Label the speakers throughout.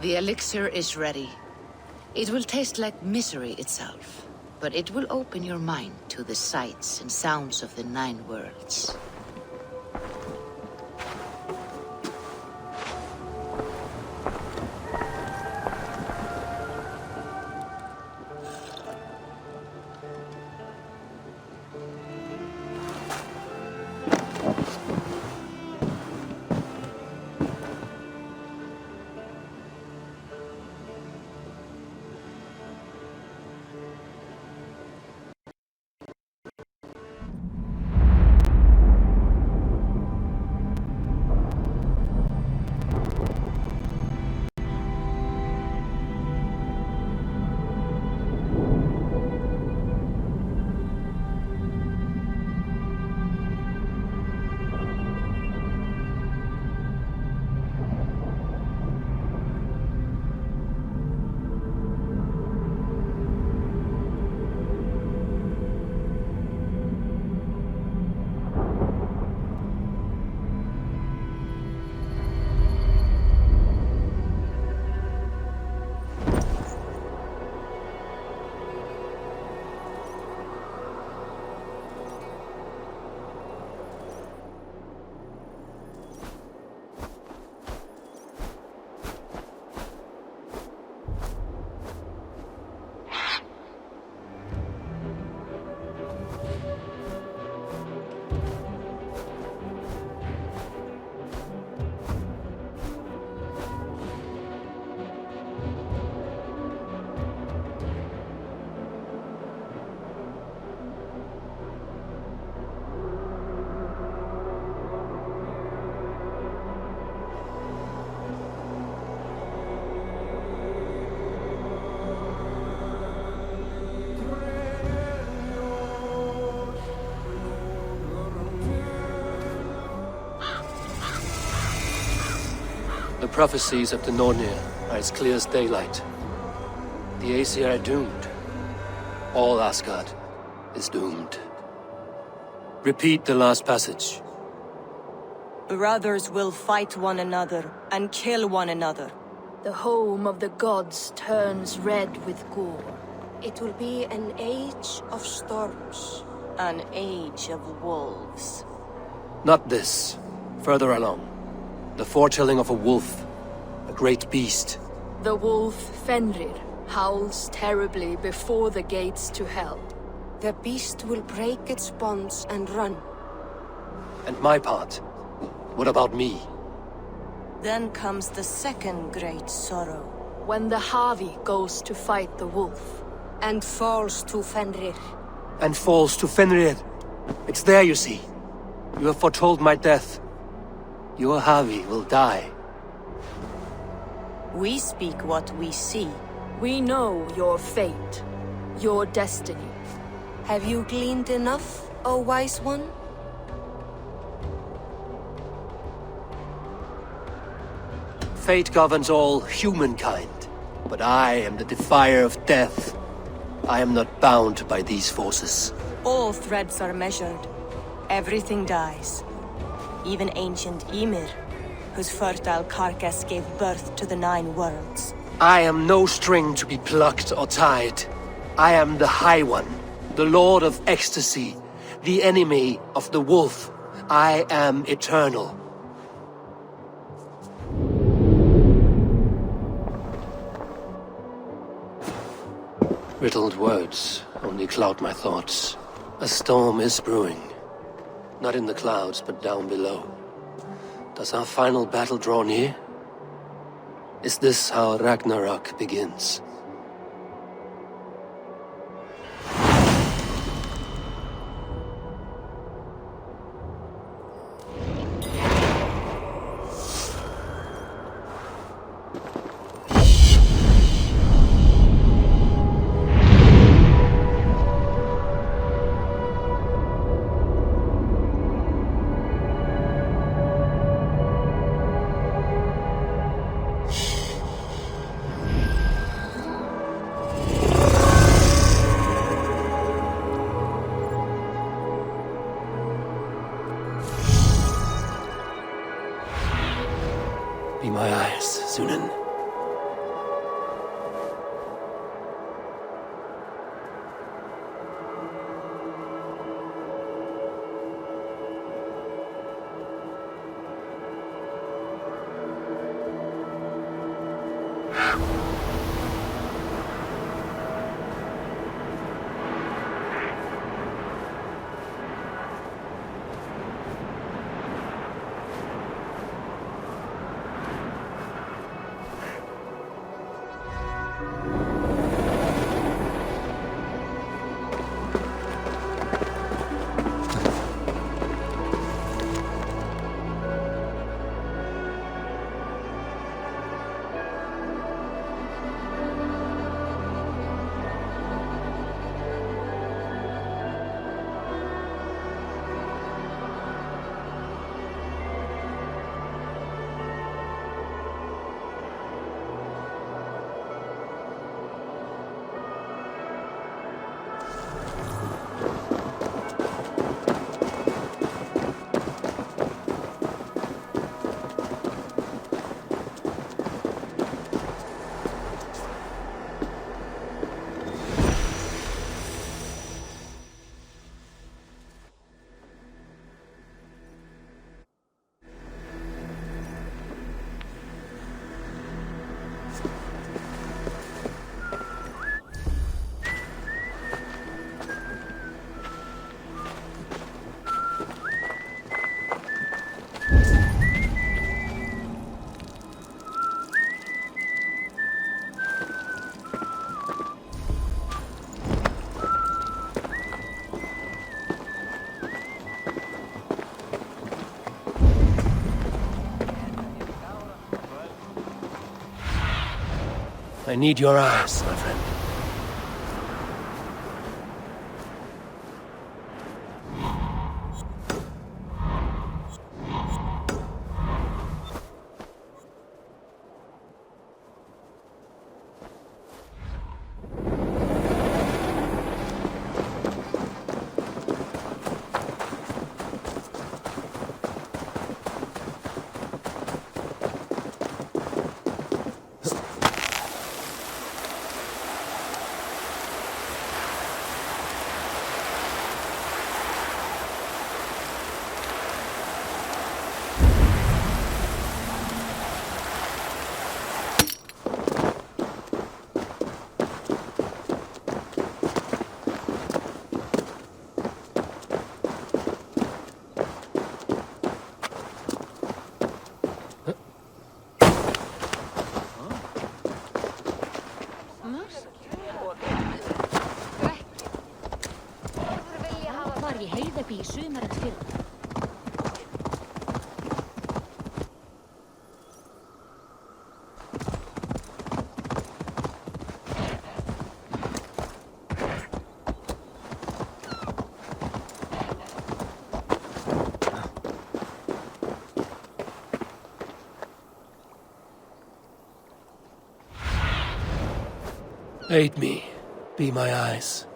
Speaker 1: The elixir is ready. It will taste like misery itself, but it will open your mind to the sights and sounds of the 9 worlds.
Speaker 2: The prophecies of the Nornir are as clear as daylight. The Aesir are doomed. All Asgard is doomed. Repeat the last passage.
Speaker 3: Brothers will fight one another and kill one another.
Speaker 4: The home of the gods turns red with gore.
Speaker 5: It will be an age of storms.
Speaker 3: An age of wolves.
Speaker 2: Not this. Further along. The foretelling of a wolf. A great beast.
Speaker 4: The wolf Fenrir howls terribly before the gates to hell.
Speaker 5: The beast will break its bonds and run.
Speaker 2: And my part? What about me?
Speaker 3: Then comes the second great sorrow.
Speaker 4: When the Havi goes to fight the wolf.
Speaker 5: And falls to Fenrir.
Speaker 2: And falls to Fenrir. It's there, you see. You have foretold my death. Your Havi will die.
Speaker 3: We speak what we see.
Speaker 4: We know your fate, your destiny.
Speaker 5: Have you gleaned enough, O wise one?
Speaker 2: Fate governs all humankind, but I am the defier of death. I am not bound by these forces.
Speaker 3: All threads are measured. Everything dies. Even ancient Ymir, whose fertile carcass gave birth to the 9 worlds.
Speaker 2: I am no string to be plucked or tied. I am the High One, the Lord of Ecstasy, the enemy of the wolf. I am eternal. Riddled words only cloud my thoughts. A storm is brewing. Not in the clouds, but down below. Does our final battle draw near? Is this how Ragnarok begins? Be my eyes, Sunan. I need your eyes, my friend.
Speaker 6: Var ég heiðabí í sumarins fyrra.
Speaker 2: Aid me. Be my eyes.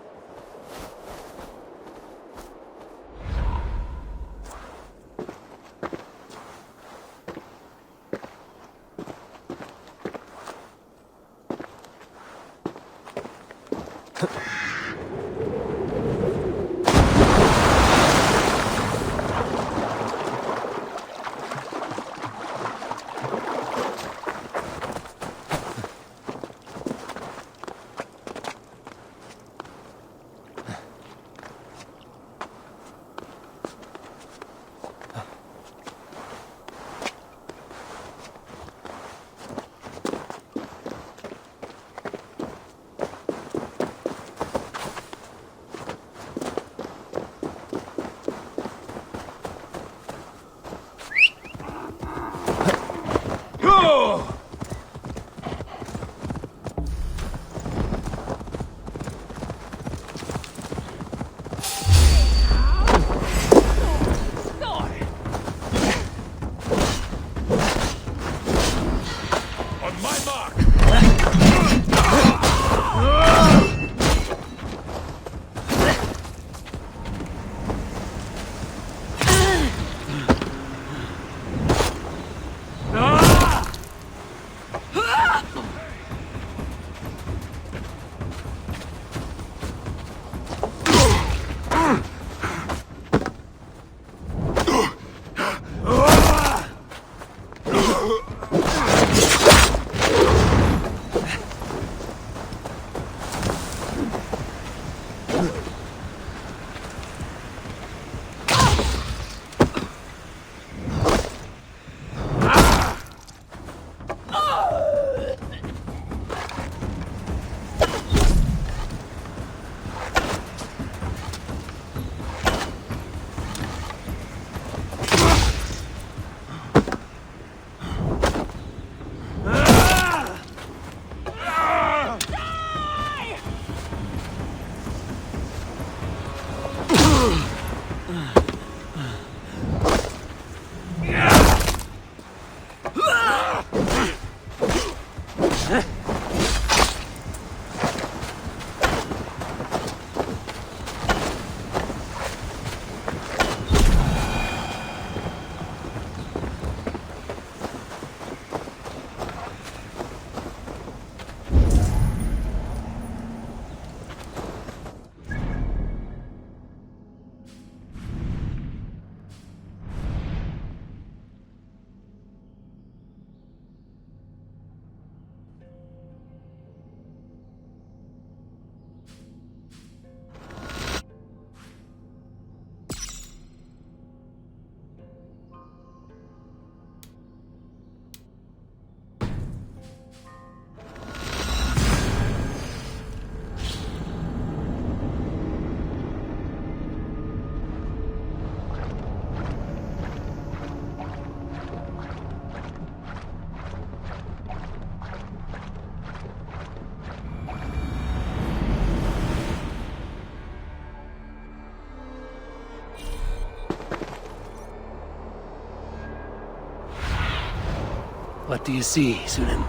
Speaker 2: What do you see, Sunan?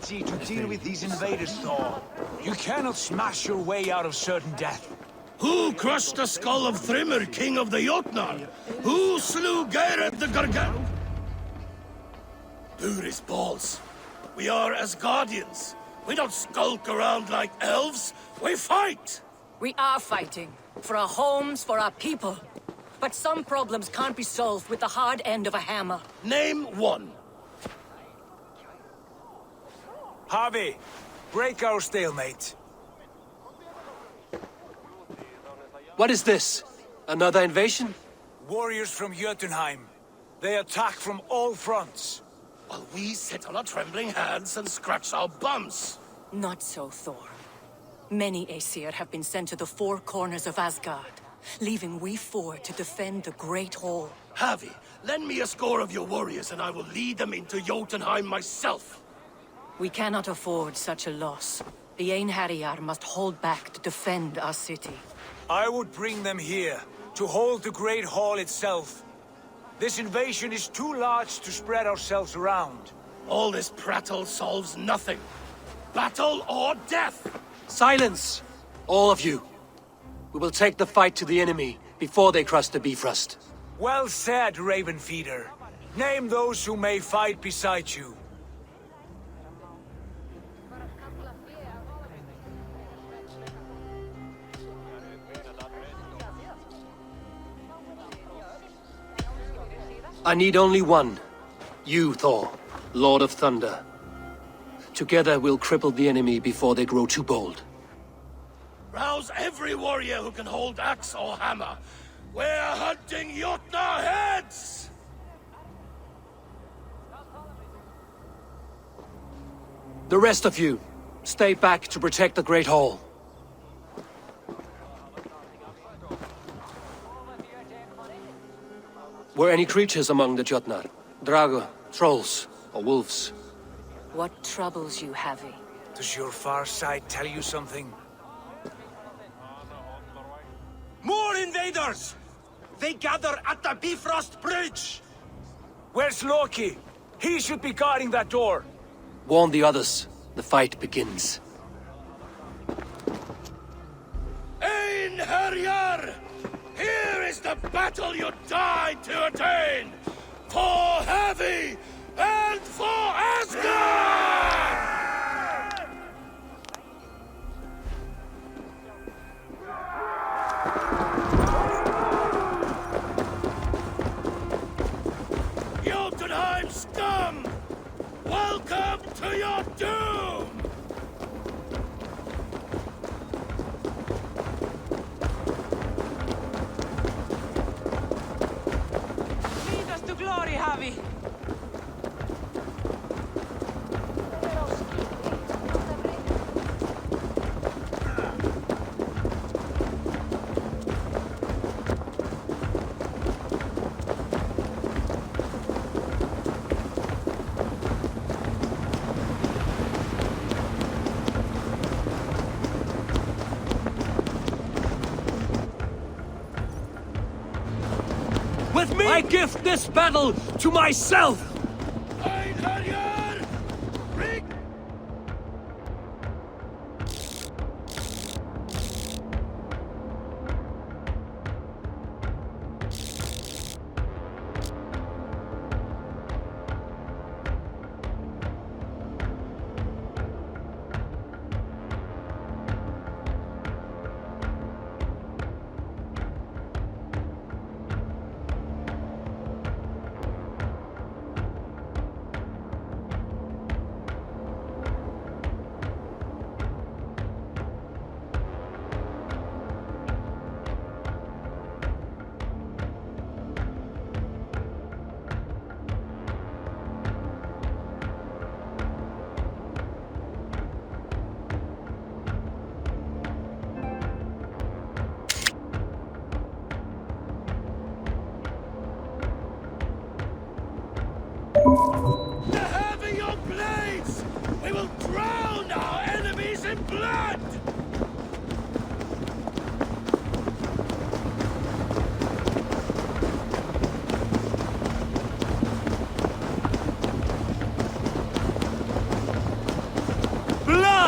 Speaker 7: To deal with these invaders, Thor. You cannot smash your way out of certain death.
Speaker 8: Who crushed the skull of Thrymr, king of the Jotnar? Who slew Geirad the Gargant? Buris balls. We are as guardians. We don't skulk around like elves. We fight!
Speaker 9: We are fighting. For our homes, for our people. But some problems can't be solved with the hard end of a hammer.
Speaker 8: Name one.
Speaker 7: Harvey, break our stalemate.
Speaker 2: What is this? Another invasion?
Speaker 7: Warriors from Jotunheim. They attack from all fronts.
Speaker 8: While we sit on our trembling hands and scratch our bums.
Speaker 9: Not so, Thor. Many Aesir have been sent to the four corners of Asgard, leaving we four to defend the Great Hall.
Speaker 8: Harvey, lend me a score of your warriors and I will lead them into Jotunheim myself.
Speaker 9: We cannot afford such a loss. The Einherjar must hold back to defend our city.
Speaker 7: I would bring them here, to hold the Great Hall itself. This invasion is too large to spread ourselves around.
Speaker 8: All this prattle solves nothing. Battle or death!
Speaker 2: Silence! All of you. We will take the fight to the enemy before they cross the Bifrost.
Speaker 7: Well said, Ravenfeeder. Name those who may fight beside you.
Speaker 2: I need only one. You, Thor, Lord of Thunder. Together we'll cripple the enemy before they grow too bold.
Speaker 8: Rouse every warrior who can hold axe or hammer. We're hunting Jotnar heads!
Speaker 2: The rest of you, stay back to protect the Great Hall. Were any creatures among the Jotnar? Drago, trolls, or wolves?
Speaker 9: What troubles you, Havi?
Speaker 7: Does your far side tell you something?
Speaker 8: More invaders! They gather at the Bifrost Bridge!
Speaker 7: Where's Loki? He should be guarding that door.
Speaker 2: Warn the others. The fight begins.
Speaker 8: Einherjar! Here is the battle you died to attain! For Havi and for Asgard! Jotunheim scum! Welcome to your doom!
Speaker 9: Lead us to glory, Havi!
Speaker 2: With me! I gift this battle to myself!
Speaker 8: Einherjar! Bring...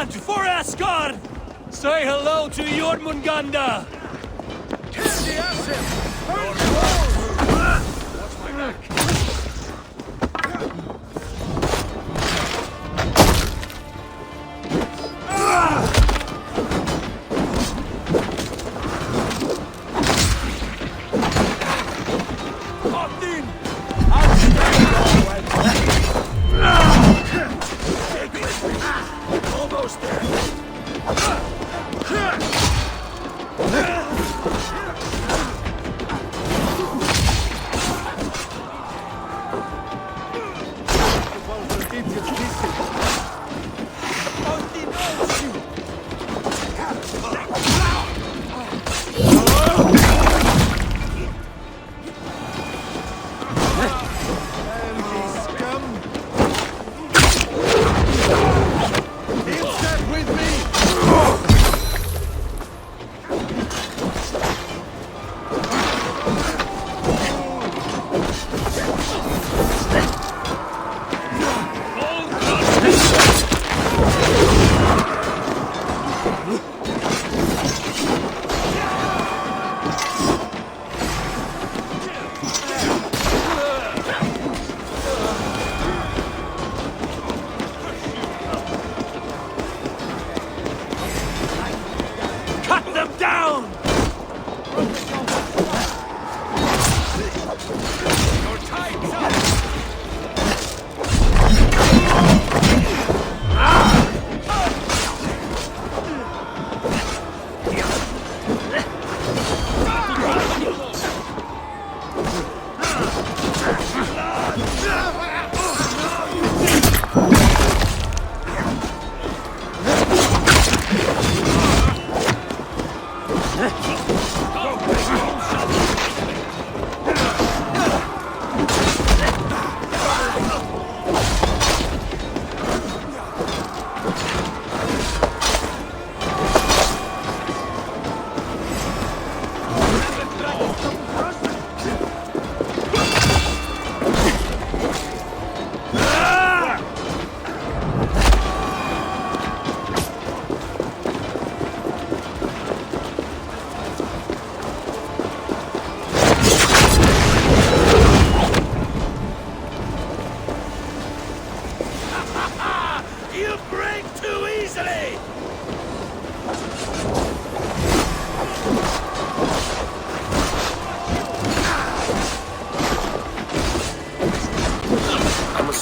Speaker 8: blood for Asgard! Say hello to Jormungandr!
Speaker 7: Almost there.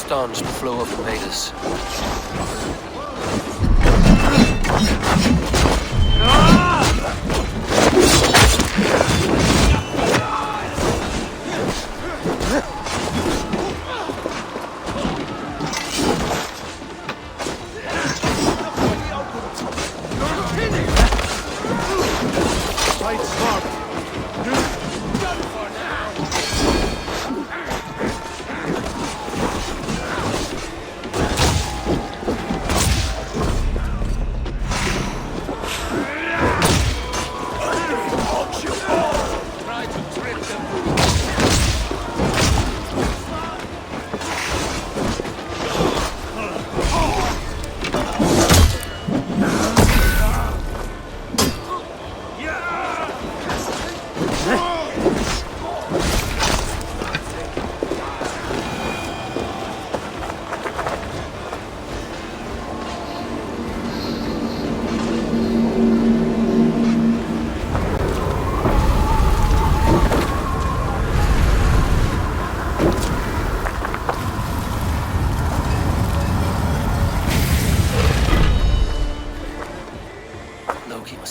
Speaker 2: Staunch the flow of invaders.
Speaker 8: Fight smart. Done for now.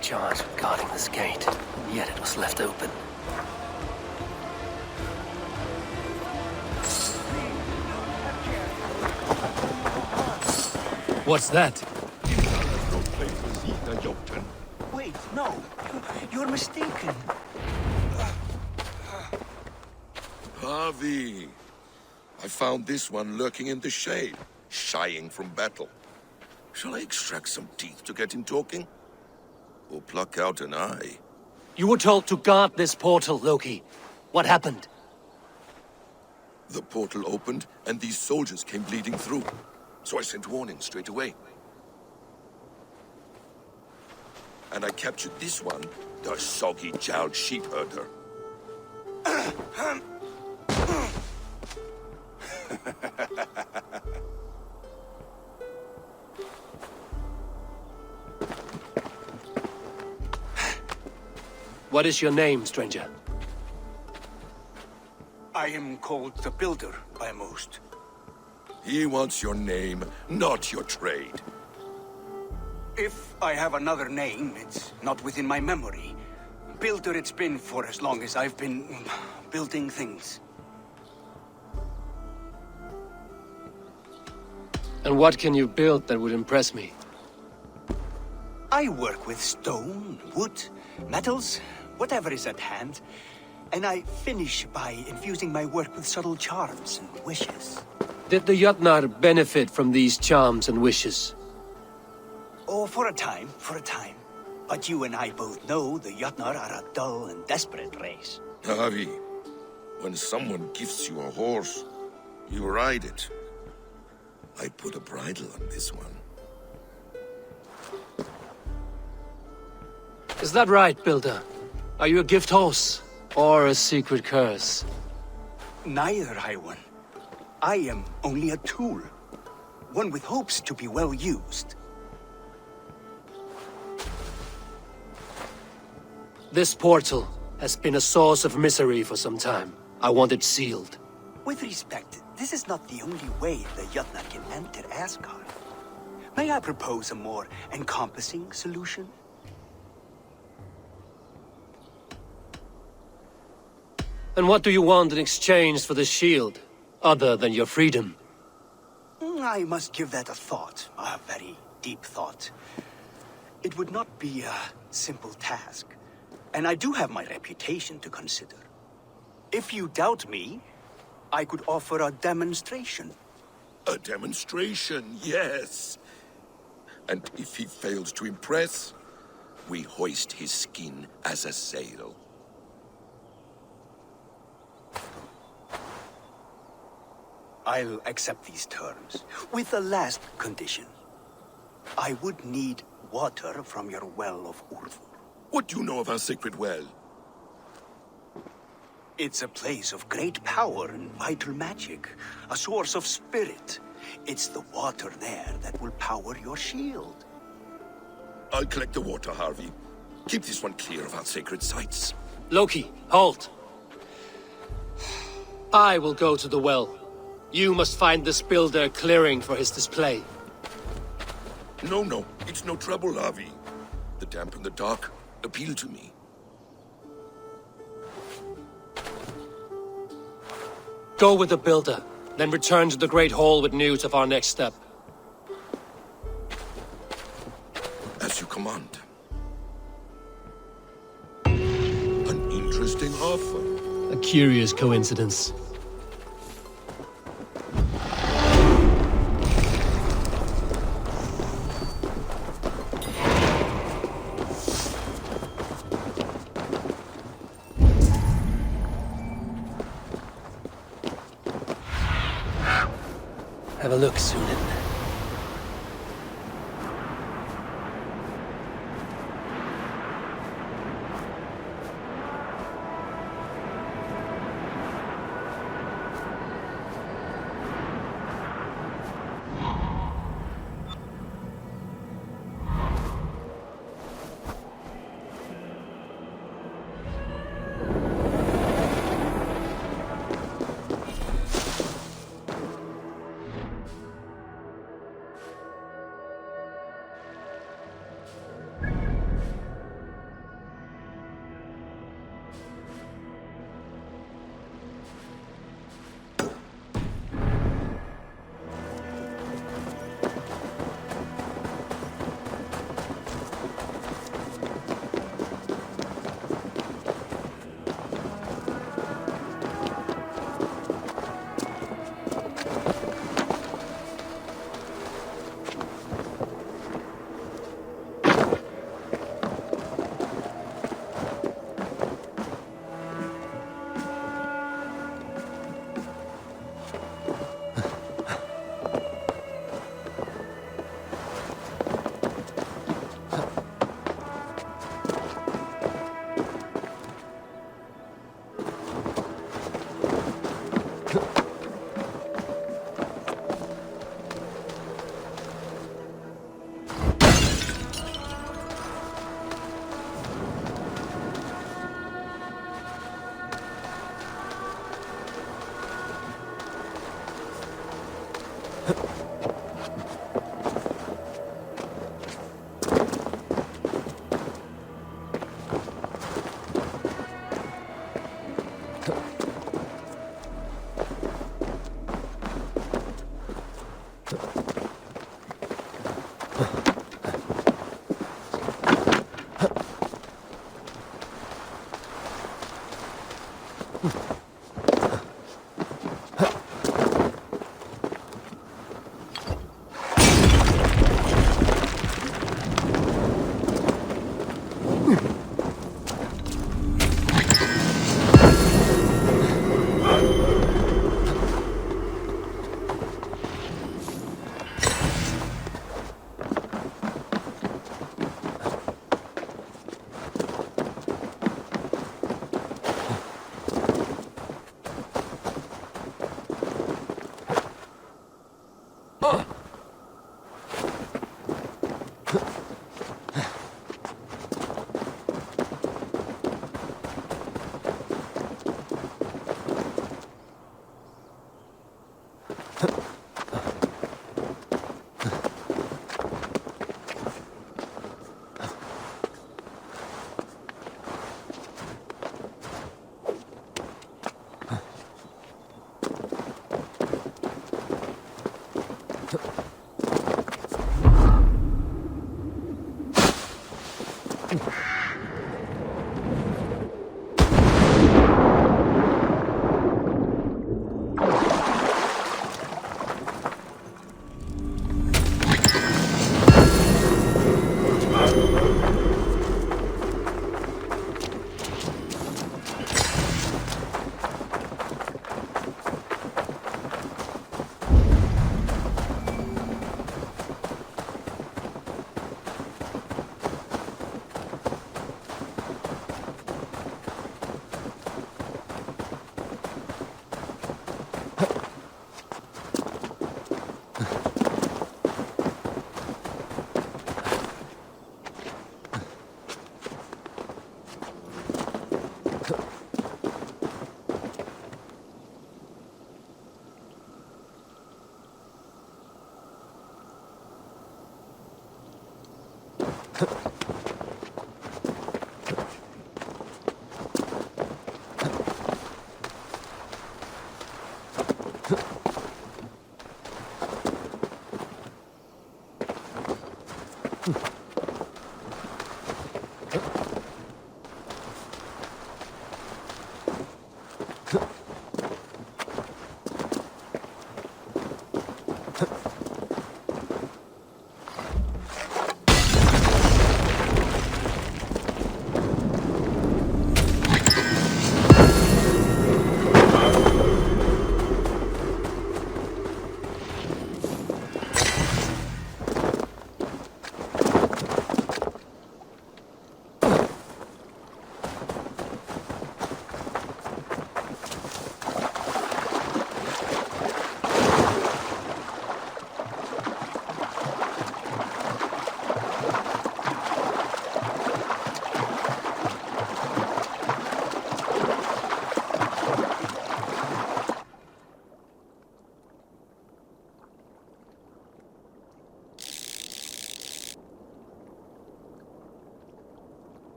Speaker 2: Charged with guarding this gate, and yet it was left open.
Speaker 8: What's that?
Speaker 7: Wait, no. You're mistaken.
Speaker 10: Harvey, I found this one lurking in the shade, shying from battle. Shall I extract some teeth to get him talking? Or pluck out an eye?
Speaker 2: You were told to guard this portal, Loki. What happened?
Speaker 10: The portal opened, and these soldiers came bleeding through. So I sent warning straight away. And I captured this one, the soggy-jowled sheep herder.
Speaker 2: What is your name, stranger?
Speaker 7: I am called the Builder by most.
Speaker 10: He wants your name, not your trade.
Speaker 7: If I have another name, it's not within my memory. Builder it's been for as long as I've been building things.
Speaker 2: And what can you build that would impress me?
Speaker 7: I work with stone, wood, metals, whatever is at hand. And I finish by infusing my work with subtle charms and wishes.
Speaker 2: Did the Jotnar benefit from these charms and wishes?
Speaker 7: Oh, for a time. But you and I both know the Jotnar are a dull and desperate race.
Speaker 10: Harvey, when someone gifts you a horse, you ride it. I put a bridle on this one.
Speaker 2: Is that right, Builder? Are you a gift horse? Or a secret curse?
Speaker 7: Neither, High One. I am only a tool. One with hopes to be well used.
Speaker 2: This portal has been a source of misery for some time. I want it sealed.
Speaker 7: With respect, this is not the only way the Jotnar can enter Asgard. May I propose a more encompassing solution?
Speaker 2: And what do you want in exchange for the shield, other than your freedom?
Speaker 7: I must give that a thought, a very deep thought. It would not be a simple task, and I do have my reputation to consider. If you doubt me, I could offer a demonstration.
Speaker 10: A demonstration, yes. And if he fails to impress, we hoist his skin as a sail.
Speaker 7: I'll accept these terms, with the last condition. I would need water from your well of Urthur.
Speaker 10: What do you know of our sacred well?
Speaker 7: It's a place of great power and vital magic, a source of spirit. It's the water there that will power your shield.
Speaker 10: I'll collect the water, Harvey. Keep this one clear of our sacred sites.
Speaker 2: Loki, halt! I will go to the well. You must find this builder clearing for his display.
Speaker 10: No, it's no trouble, Harvey. The damp and the dark appeal to me.
Speaker 2: Go with the builder, then return to the Great Hall with news of our next step.
Speaker 10: As you command. An interesting offer.
Speaker 2: A curious coincidence. Have a look, Sunan.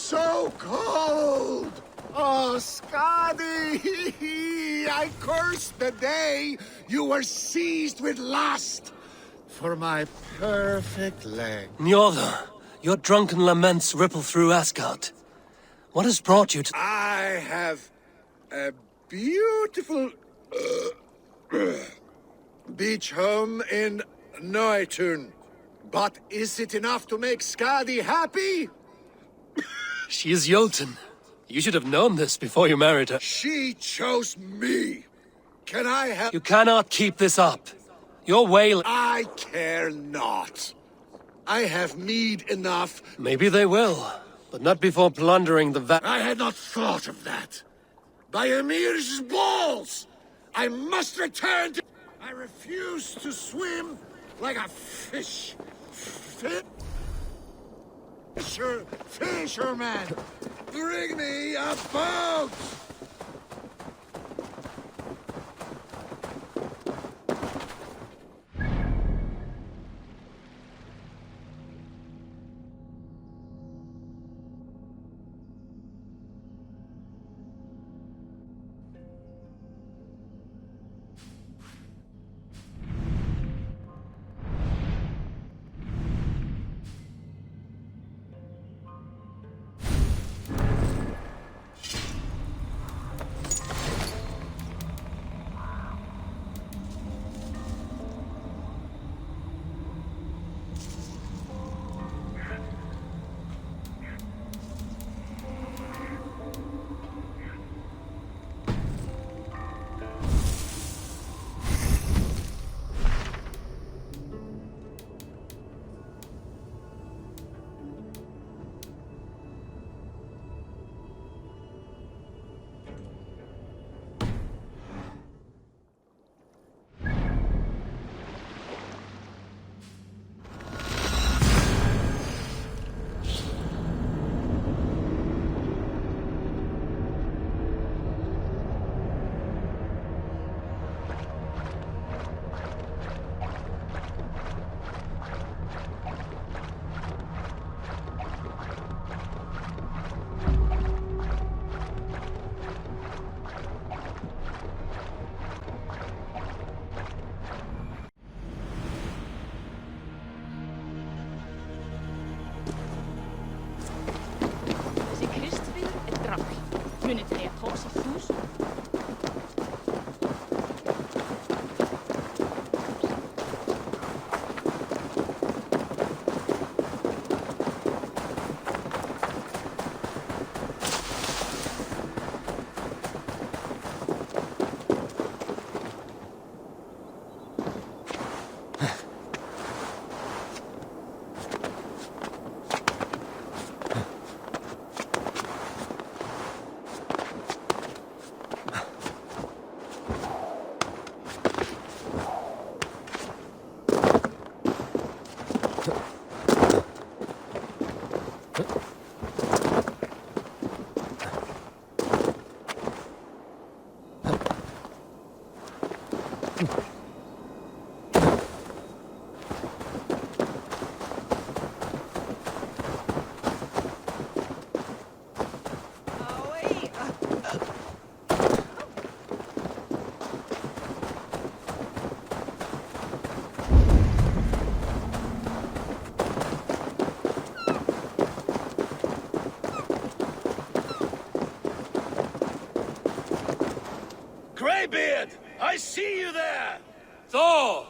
Speaker 11: So cold! Oh, Skadi! I curse the day you were seized with lust for my perfect leg.
Speaker 2: Njorda, your drunken laments ripple through Asgard. What has brought you to...
Speaker 11: I have a beautiful beach home in Noitun. But is it enough to make Skadi happy?
Speaker 2: She is Jotun. You should have known this before you married her.
Speaker 11: She chose me. Can I have...
Speaker 2: You cannot keep this up. Your wail...
Speaker 11: I care not. I have mead enough.
Speaker 2: Maybe they will, but not before plundering the
Speaker 11: I had not thought of that. By Emir's balls! I must return to... I refuse to swim like a fish. Fisherman! Bring me a boat!
Speaker 6: Trinitria toxicus.
Speaker 8: Greybeard! I see you there!
Speaker 2: Thor!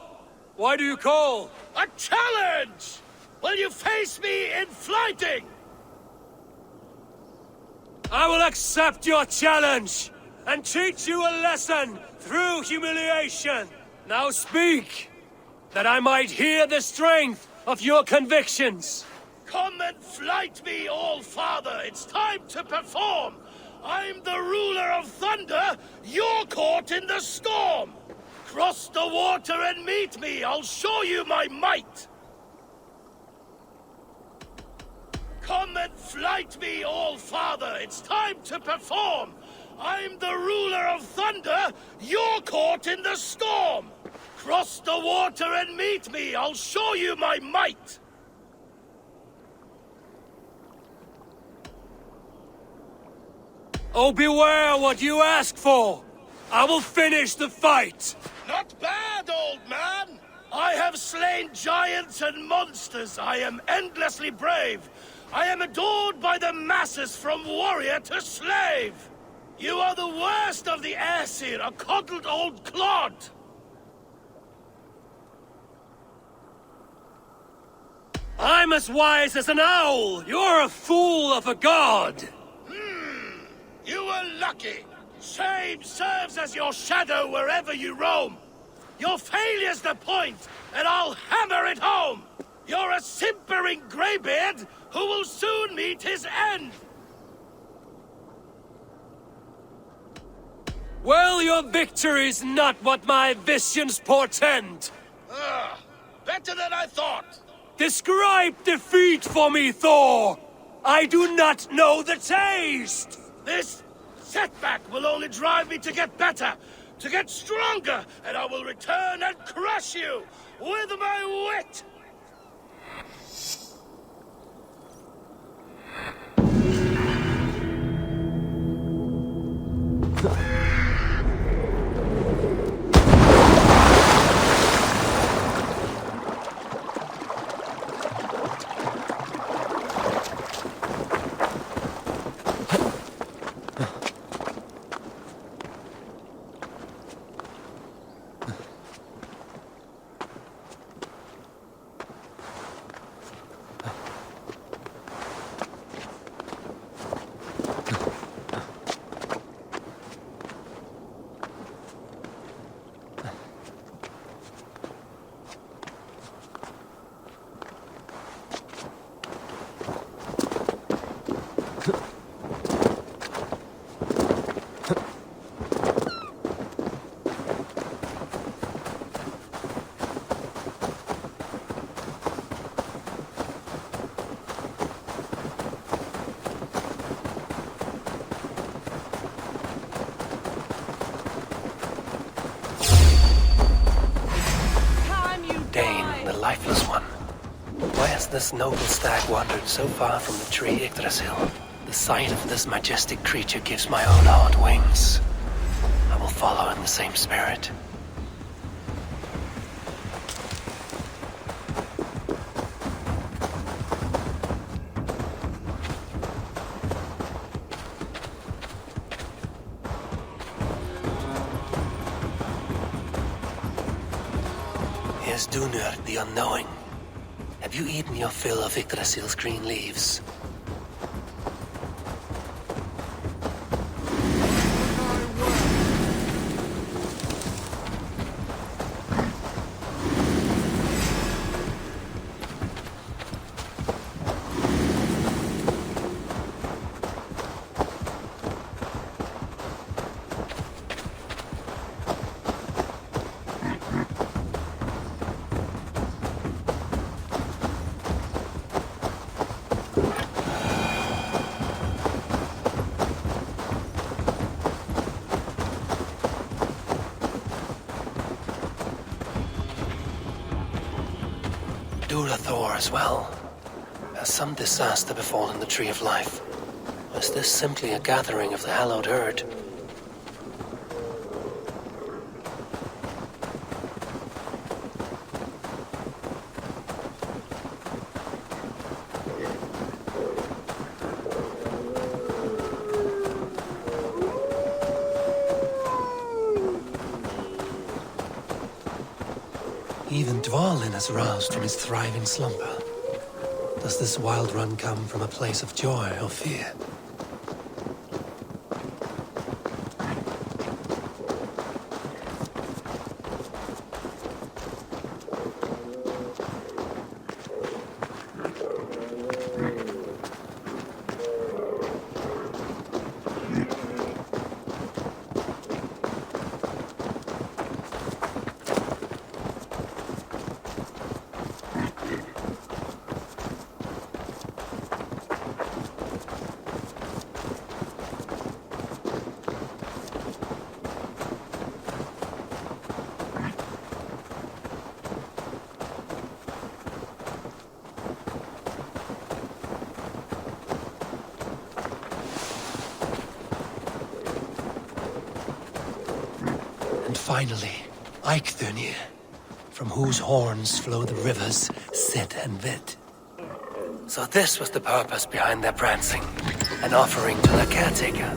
Speaker 2: Why do you call?
Speaker 8: A challenge! Will you face me in fighting?
Speaker 2: I will accept your challenge and teach you a lesson through humiliation. Now speak, that I might hear the strength of your convictions.
Speaker 8: Come and fight me, All-Father. It's time to perform. I'm the ruler of thunder. You're caught in the storm. Cross the water and meet me. I'll show you my might. Come and fight me, All-Father. It's time to perform. I'm the ruler of thunder. You're caught in the storm. Cross the water and meet me. I'll show you my might.
Speaker 2: Oh, beware what you ask for. I will finish the fight.
Speaker 8: Not bad, old man. I have slain giants and monsters. I am endlessly brave. I am adored by the masses from warrior to slave. You are the worst of the Aesir, a coddled old clod.
Speaker 2: I'm as wise as an owl. You're a fool of a god.
Speaker 8: You were lucky. Shame serves as your shadow wherever you roam. Your failure's the point, and I'll hammer it home. You're a simpering greybeard who will soon meet his end.
Speaker 2: Well, your victory's not what my visions portend.
Speaker 8: Better than I thought.
Speaker 2: Describe defeat for me, Thor. I do not know the taste.
Speaker 8: This setback will only drive me to get better, to get stronger, and I will return and crush you with my wit!
Speaker 2: Lifeless one. Why has this noble stag wandered so far from the tree Yggdrasil? The sight of this majestic creature gives my own heart wings. I will follow in the same spirit. Here's Dunur, the unknowing. Have you eaten your fill of Yggdrasil's green leaves? Thor as well. Has some disaster befallen the Tree of Life? Or is this simply a gathering of the hallowed herd? Even Dvalin has roused from his thriving slumber. Does this wild run come from a place of joy or fear? Finally, Eikthunir, from whose horns flow the rivers Sid and Vid. So this was the purpose behind their prancing, an offering to the caretaker.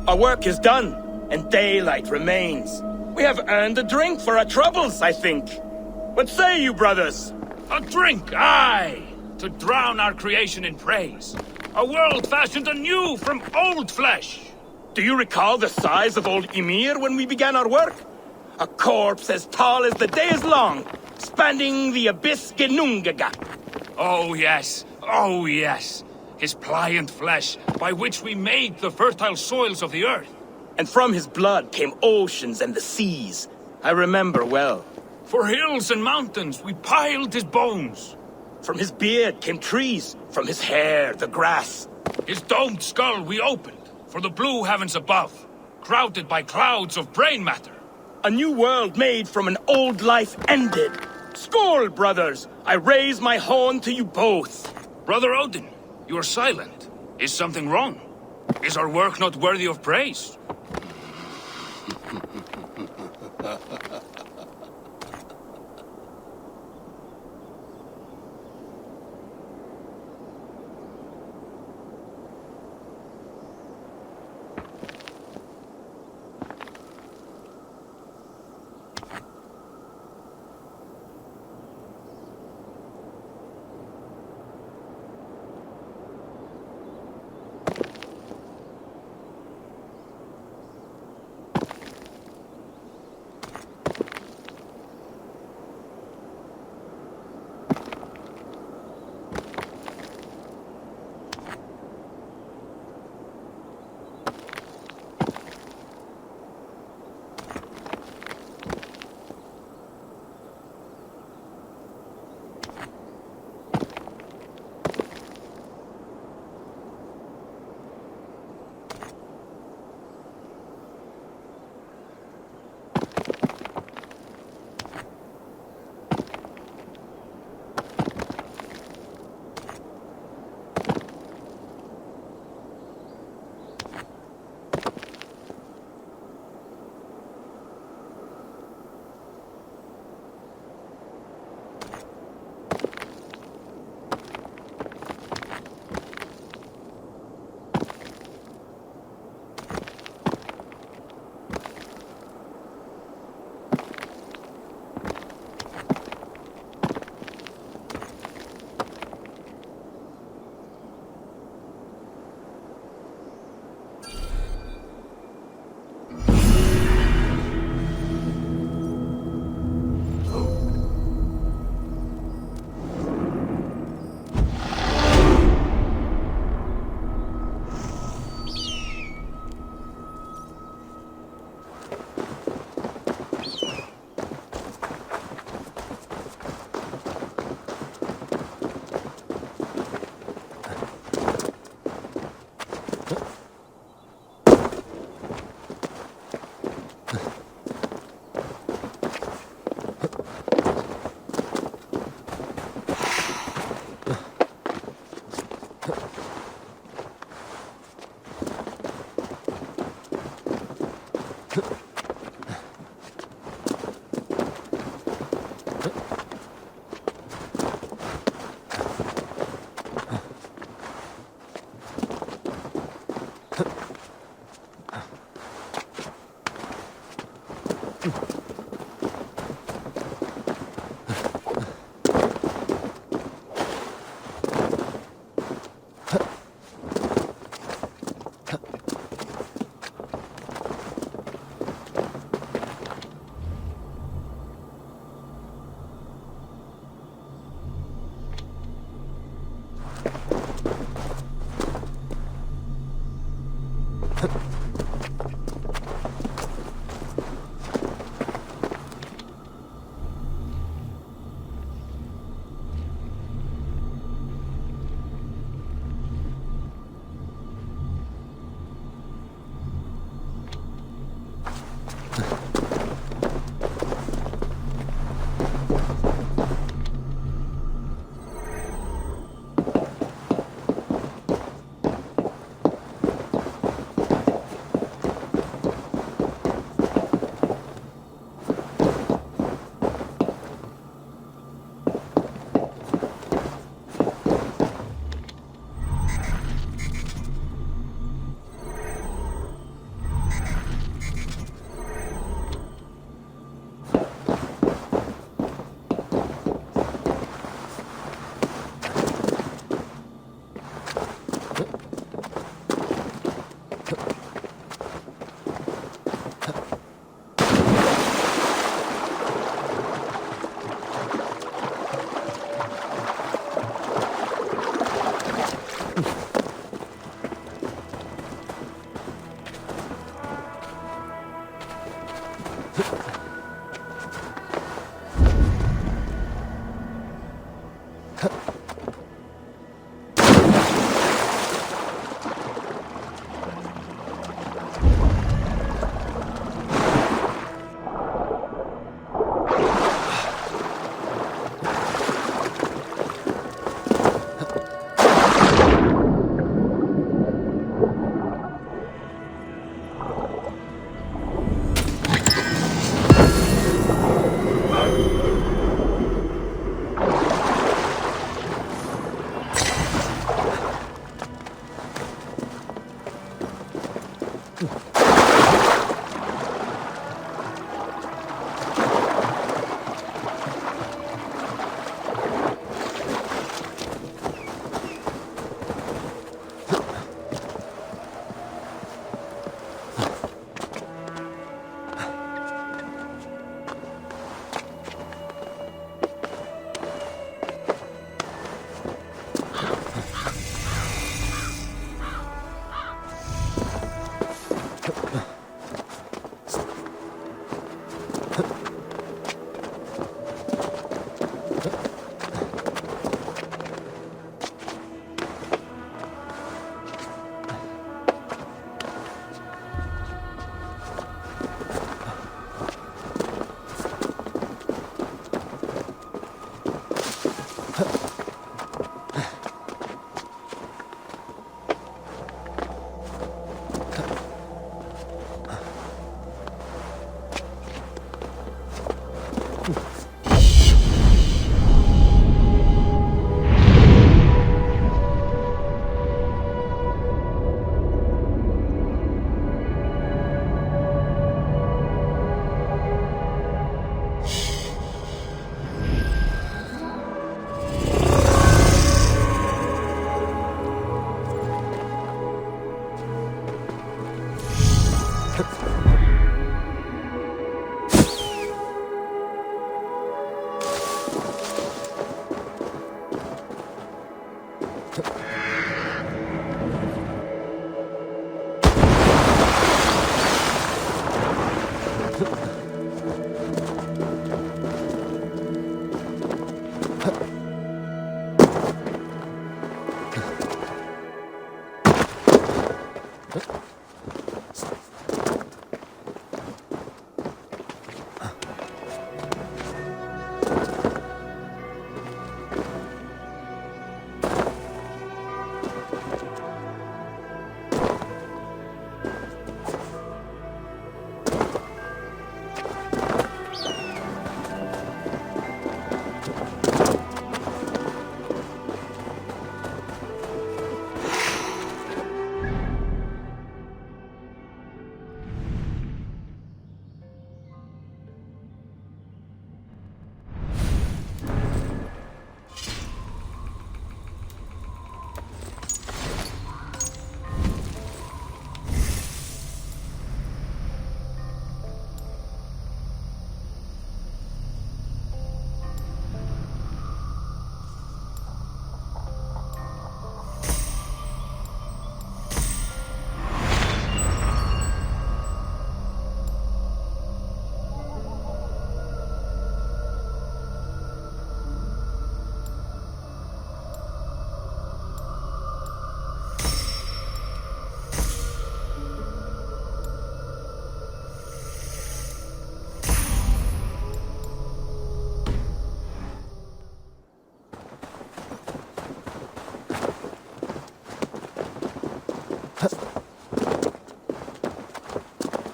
Speaker 12: Our work is done, and daylight remains. We have earned a drink for our troubles, I think. What say you, brothers?
Speaker 13: A drink, aye! To drown our creation in praise. A world fashioned anew from old flesh.
Speaker 12: Do you recall the size of old Ymir when we began our work? A corpse as tall as the day is long, spanning the abyss Genungaga.
Speaker 13: Oh yes, oh yes. His pliant flesh, by which we made the fertile soils of the earth.
Speaker 12: And from his blood came oceans and the seas. I remember well.
Speaker 13: For hills and mountains we piled his bones.
Speaker 12: From his beard came trees, from his hair the grass.
Speaker 13: His domed skull we opened, for the blue heavens above, crowded by clouds of brain matter.
Speaker 12: A new world made from an old life ended. Skål, brothers! I raise my horn to you both.
Speaker 13: Brother Odin, you are silent. Is something wrong? Is our work not worthy of praise?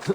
Speaker 2: The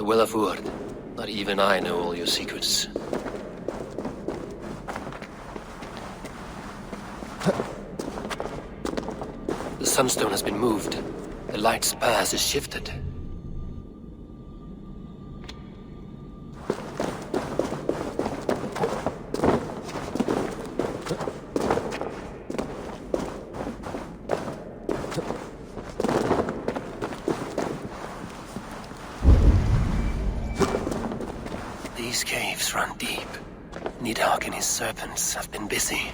Speaker 2: Will of Word. Not even I know all your secrets. The sunstone has been moved. The light's path is shifted. These caves run deep. Nidhogg and his serpents have been busy.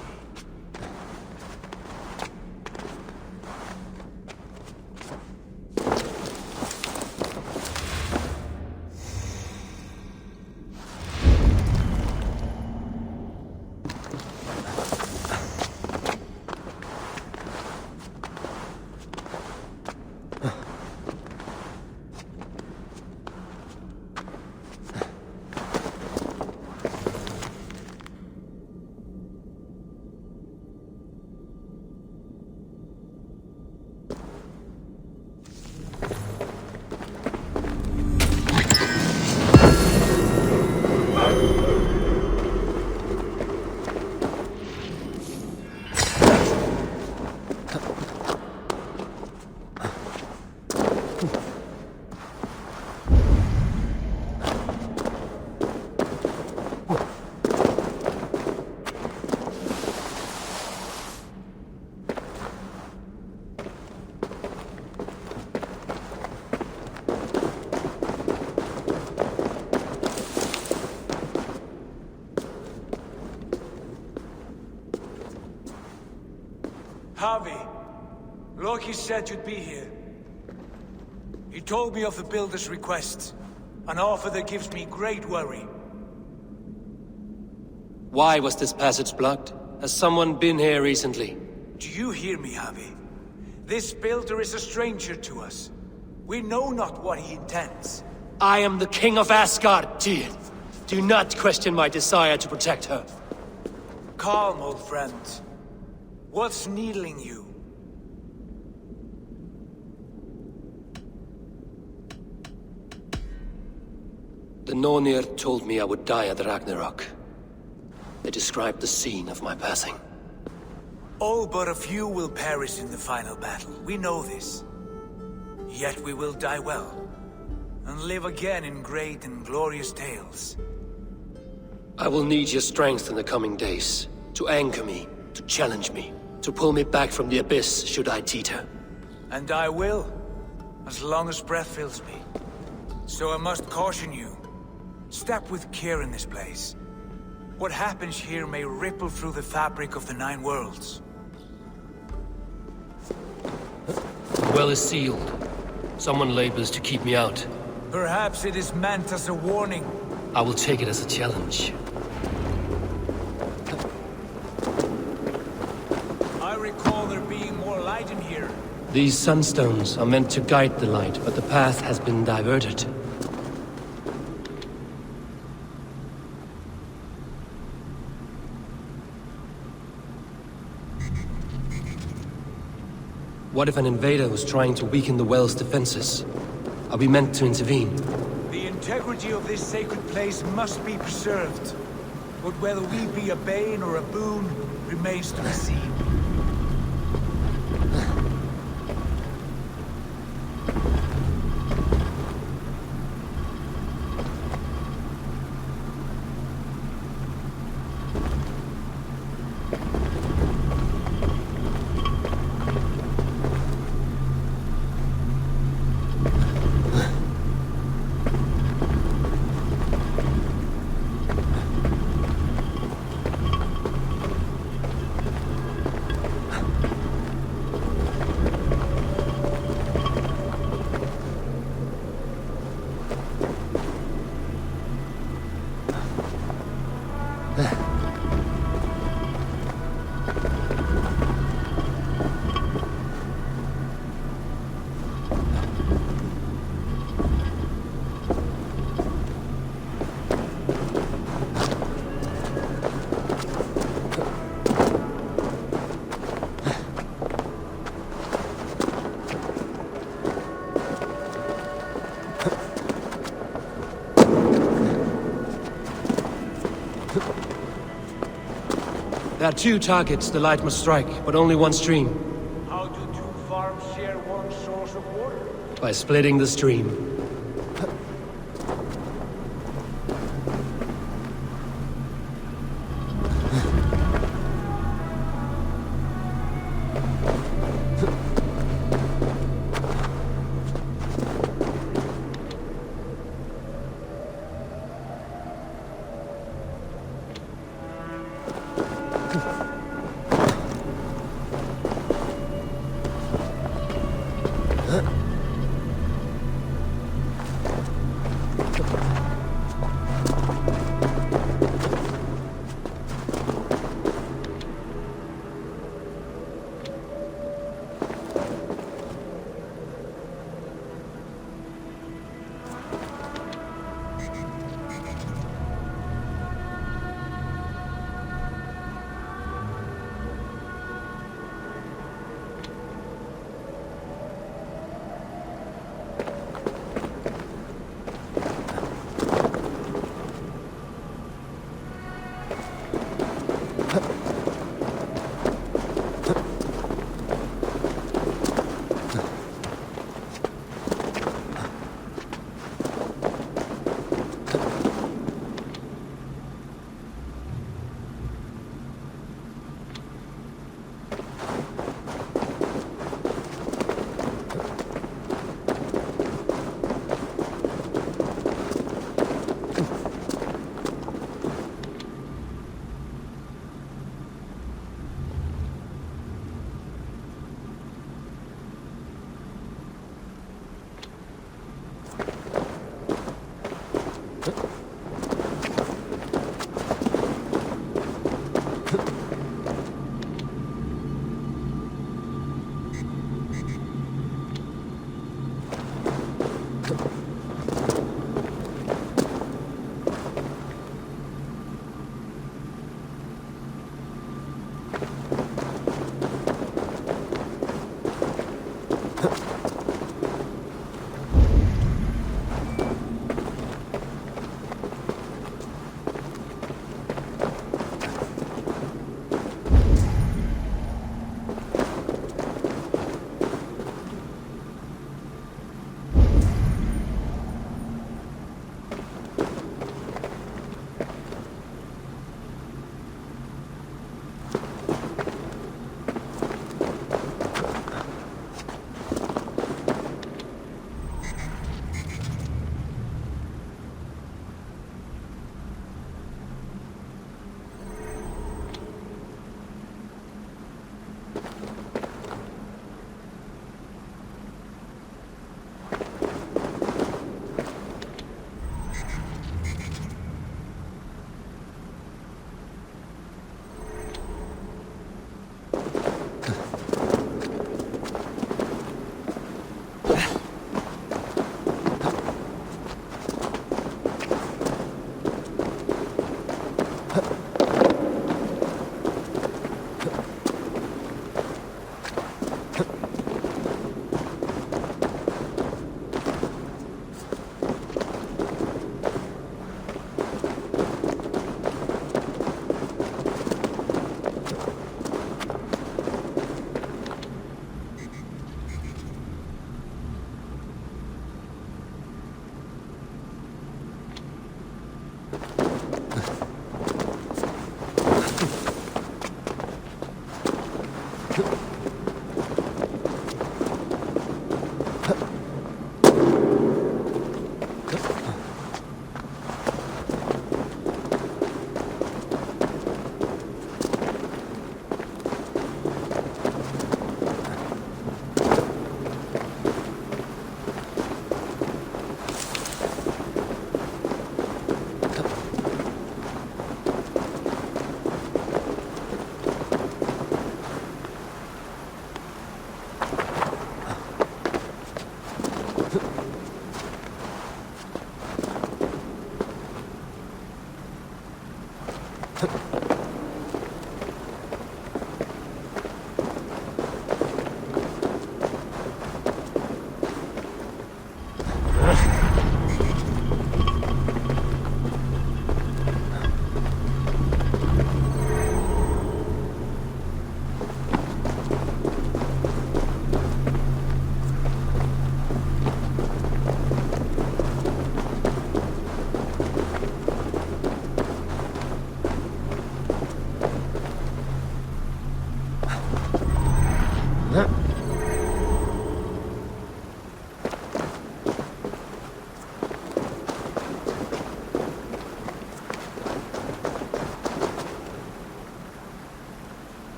Speaker 14: Harvey, Loki said you'd be here. He told me of the Builder's request, an offer that gives me great worry.
Speaker 2: Why was this passage blocked? Has someone been here recently?
Speaker 14: Do you hear me, Harvey? This Builder is a stranger to us. We know not what he intends.
Speaker 2: I am the King of Asgard, Tyr. Do not question my desire to protect her.
Speaker 14: Calm, old friend. What's needling you?
Speaker 2: The Nornir told me I would die at Ragnarok. They described the scene of my passing.
Speaker 14: All but a few will perish in the final battle. We know this. Yet we will die well, and live again in great and glorious tales.
Speaker 2: I will need your strength in the coming days, to anchor me, to challenge me, to pull me back from the abyss should I teeter.
Speaker 14: And I will, as long as breath fills me. So I must caution you. Step with care in this place. What happens here may ripple through the fabric of the Nine Worlds.
Speaker 2: The well is sealed. Someone labors to keep me out.
Speaker 14: Perhaps it is meant as a warning.
Speaker 2: I will take it as a challenge.
Speaker 14: I recall there being more light in here.
Speaker 2: These sunstones are meant to guide the light, but the path has been diverted. What if an invader was trying to weaken the well's defenses? Are we meant to intervene?
Speaker 14: The integrity of this sacred place must be preserved. But whether we be a bane or a boon remains to be seen.
Speaker 2: There are two targets the light must strike, but only one stream.
Speaker 14: How do two farms share one source of water?
Speaker 2: By splitting the stream.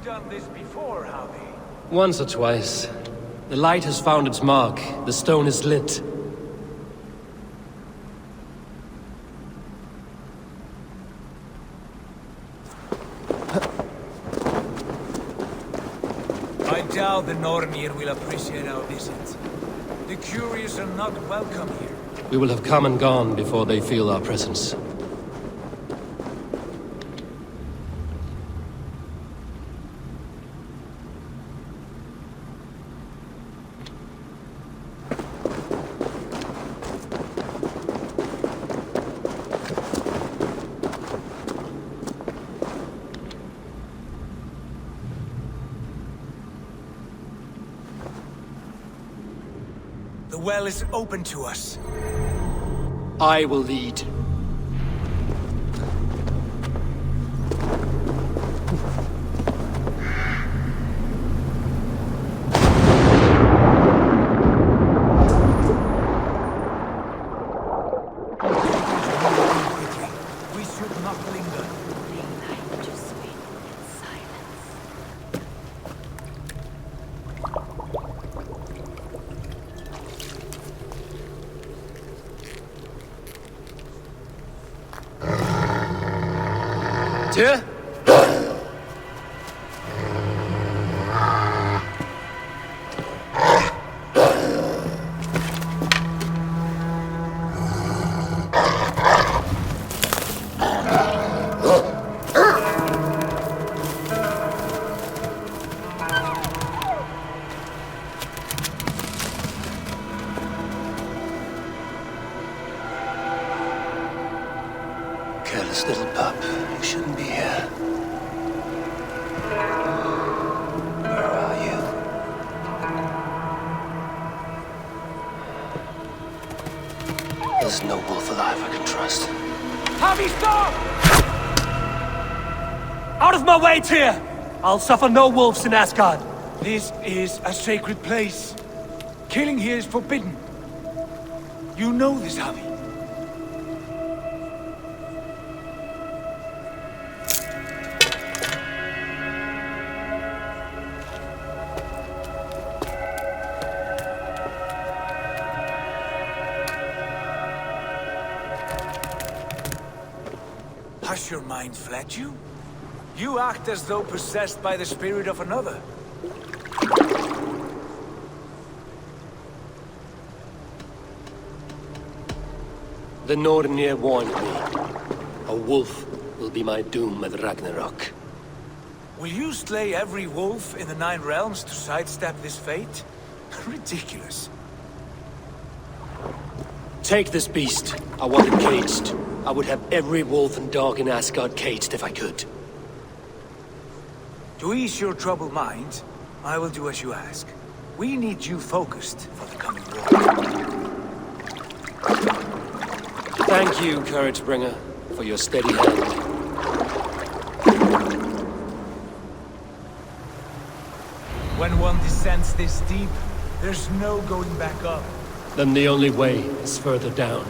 Speaker 14: Done this before, have you?
Speaker 2: Once or twice. The light has found its mark. The stone is lit.
Speaker 14: I doubt the Nornir will appreciate our visit. The curious are not welcome here.
Speaker 2: We will have come and gone before they feel our presence.
Speaker 14: The well is open to us.
Speaker 2: I will lead.
Speaker 14: We should not linger.
Speaker 2: Tyr? Shouldn't be here. Where are you? There's no wolf alive I can trust.
Speaker 12: Harvey, stop! Out of my way, Tyr! I'll suffer no wolves in Asgard.
Speaker 14: This is a sacred place. Killing here is forbidden. You know this, Harvey. Has your mind fled you? You act as though possessed by the spirit of another.
Speaker 2: The Nornir warned me. A wolf will be my doom at Ragnarok.
Speaker 14: Will you slay every wolf in the 9 realms to sidestep this fate? Ridiculous.
Speaker 2: Take this beast. I want it caged. I would have every wolf and dog in Asgard caged if I could.
Speaker 14: To ease your troubled mind, I will do as you ask. We need you focused for the coming war.
Speaker 2: Thank you, Couragebringer, for your steady hand.
Speaker 14: When one descends this deep, there's no going back up.
Speaker 2: Then the only way is further down.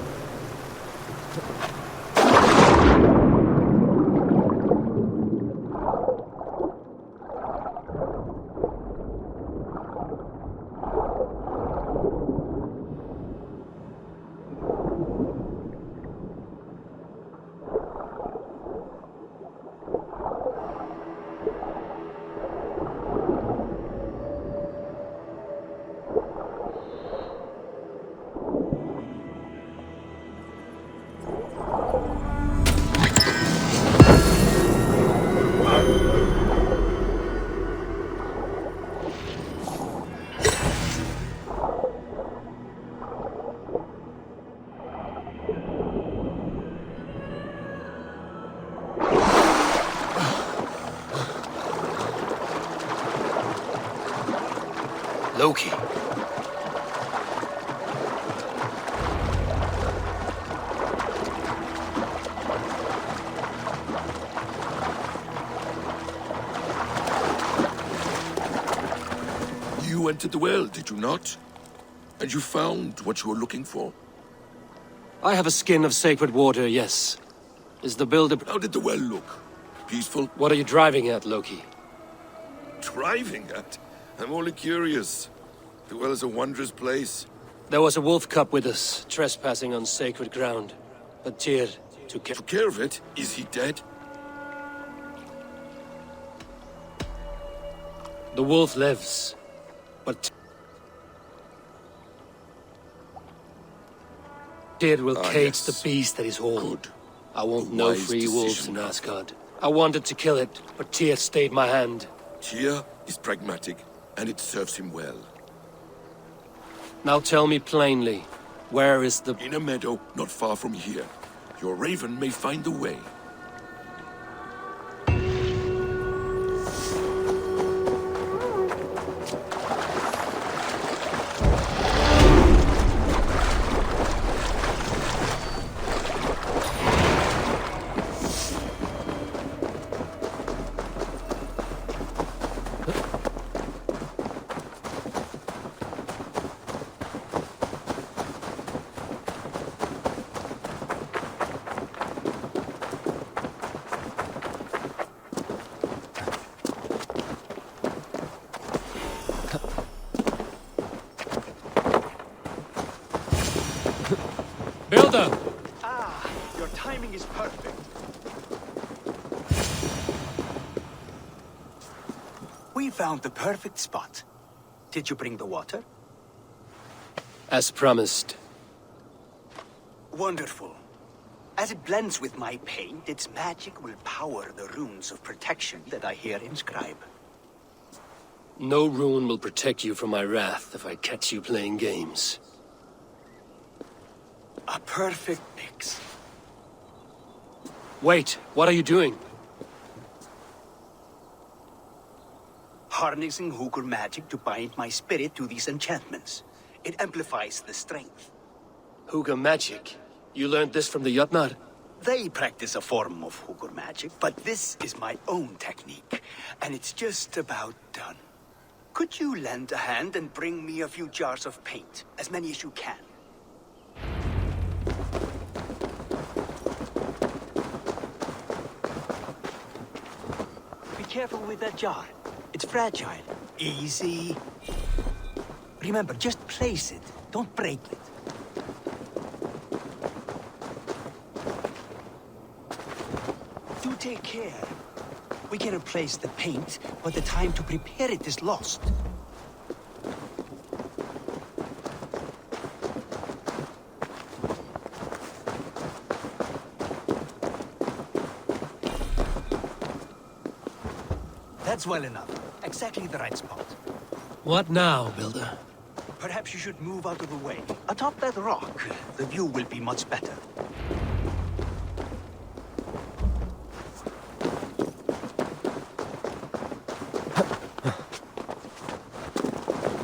Speaker 2: Loki.
Speaker 10: You entered the well, did you not? And you found what you were looking for?
Speaker 2: I have a skin of sacred water, yes. Is the builder...
Speaker 10: How did the well look? Peaceful?
Speaker 2: What are you driving at, Loki?
Speaker 10: Driving at? I'm only curious. The well is a wondrous place.
Speaker 2: There was a wolf cub with us, trespassing on sacred ground. But Tyr took care...
Speaker 10: Took care of it? Is he dead?
Speaker 2: The wolf lives, but... Tyr will cage
Speaker 10: yes.
Speaker 2: the beast that is whole.
Speaker 10: Good.
Speaker 2: I want
Speaker 10: A
Speaker 2: no
Speaker 10: wise
Speaker 2: free wolves
Speaker 10: decision.
Speaker 2: in Asgard. I wanted to kill it, but Tyr stayed my hand.
Speaker 10: Tyr is pragmatic, and it serves him well.
Speaker 2: Now tell me plainly, where is the...
Speaker 10: In a meadow not far from here. Your raven may find the way.
Speaker 2: Builder!
Speaker 7: Ah, your timing is perfect. We found the perfect spot. Did you bring the water?
Speaker 2: As promised.
Speaker 7: Wonderful. As it blends with my paint, its magic will power the runes of protection that I here inscribe.
Speaker 2: No rune will protect you from my wrath if I catch you playing games.
Speaker 7: A perfect mix.
Speaker 2: Wait, what are you doing?
Speaker 7: Harnessing Hooker magic to bind my spirit to these enchantments. It amplifies the strength.
Speaker 2: Hooker magic? You learned this from the Jotnar?
Speaker 7: They practice a form of Hooker magic, but this is my own technique, and it's just about done. Could you lend a hand and bring me a few jars of paint? As many as you can. Be careful with that jar. It's fragile. Easy. Remember, just place it. Don't break it. Do take care. We can replace the paint, but the time to prepare it is lost. That's well enough. Exactly the right spot.
Speaker 2: What now, Builder?
Speaker 7: Perhaps you should move out of the way. Atop that rock, the view will be much better.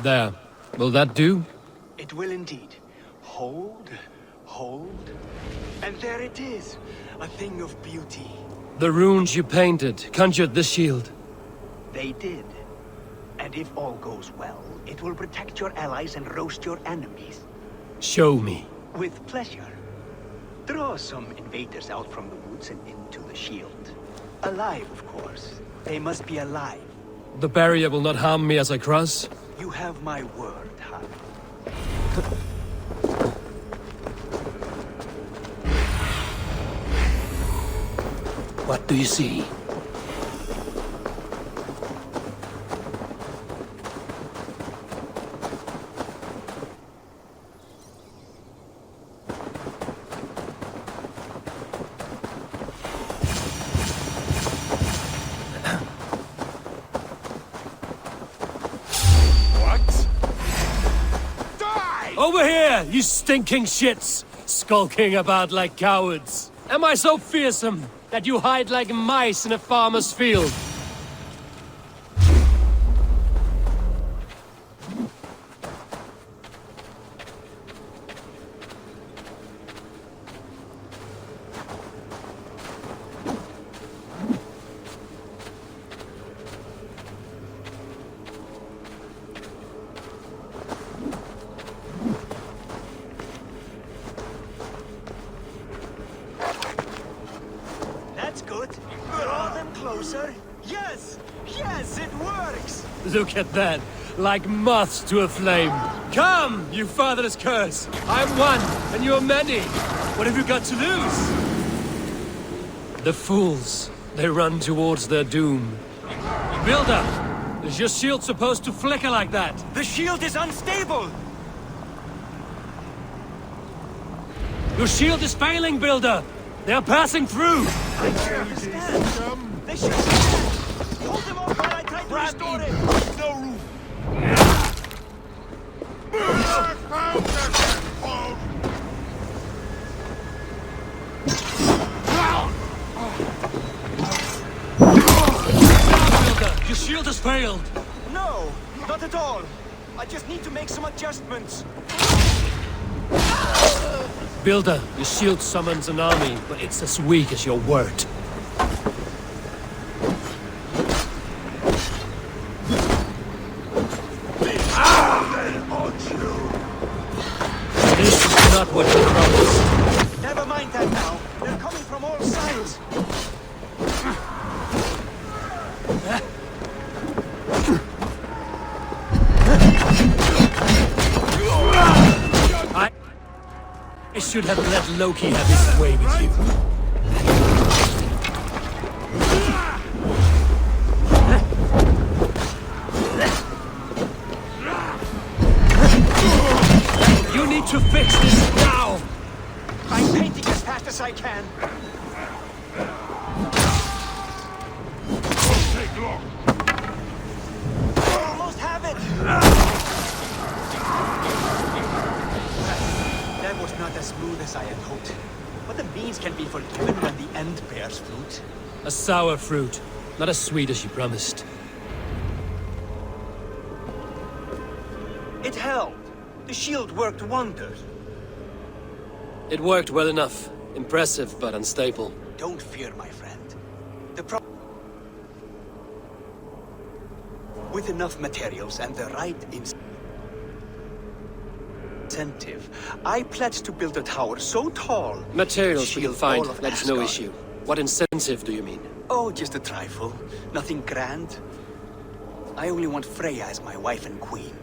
Speaker 2: There. Will that do?
Speaker 7: It will indeed. Hold, hold, and there it is. A thing of beauty.
Speaker 2: The runes you painted conjured the shield.
Speaker 7: They did. And if all goes well, it will protect your allies and roast your enemies.
Speaker 2: Show me.
Speaker 7: With pleasure. Draw some invaders out from the woods and into the shield. Alive, of course. They must be alive.
Speaker 2: The barrier will not harm me as I cross?
Speaker 7: You have my word, Han.
Speaker 2: What do you see? Over here, you stinking shits! Skulking about like cowards. Am I so fearsome that you hide like mice in a farmer's field? Look at that, like moths to a flame. Come, you fatherless curse! I'm one, and you're many. What have you got to lose? The fools, they run towards their doom. Builder, is your shield supposed to flicker like that?
Speaker 7: The shield is unstable!
Speaker 2: Your shield is failing, Builder! They are passing through!
Speaker 7: I can't understand. They should hold them off while I try to restore it! No room!
Speaker 2: Your shield has failed!
Speaker 7: No, not at all. I just need to make some adjustments.
Speaker 2: Builder, your shield summons an army, but it's as weak as your word. This is not what you promised.
Speaker 7: Never mind that now. They're coming from all sides. I should have let Loki have his way with you. You need to fix this now! I'm painting as fast as I can.
Speaker 11: Won't take long.
Speaker 7: I almost have it! That was not as smooth as I had hoped. But the beans can be forgiven when the end bears fruit.
Speaker 2: A sour fruit, not as sweet as you promised.
Speaker 7: It held. The shield worked wonders.
Speaker 2: It worked well enough. Impressive, but unstable.
Speaker 7: Don't fear, my friend. With enough materials and the right incentive, I pledge to build a tower so tall...
Speaker 2: Materials we can find, that's no
Speaker 7: Asgard.
Speaker 2: issue. What incentive do you mean?
Speaker 7: Oh, just a trifle. Nothing grand. I only want Freya as my wife and queen.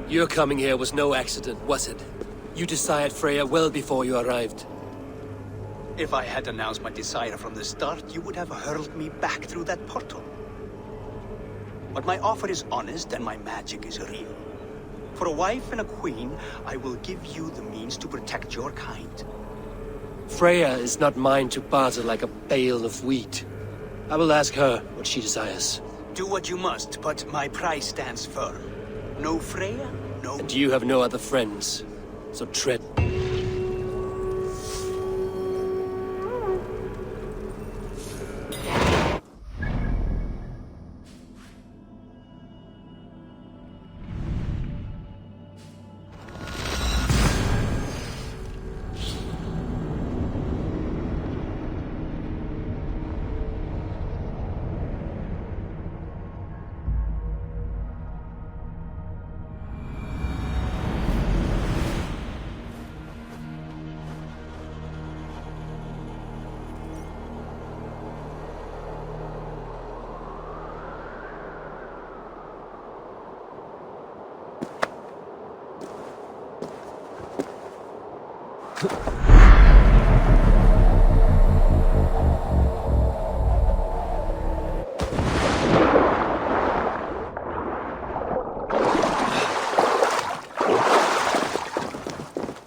Speaker 2: Your coming here was no accident, was it? You desired Freya well before you arrived.
Speaker 7: If I had announced my desire from the start, you would have hurled me back through that portal. But my offer is honest and my magic is real. For a wife and a queen, I will give you the means to protect your kind.
Speaker 2: Freya is not mine to barter like a bale of wheat. I will ask her what she desires.
Speaker 7: Do what you must, but my price stands firm. No Freya, no...
Speaker 2: And you have no other friends, so tread.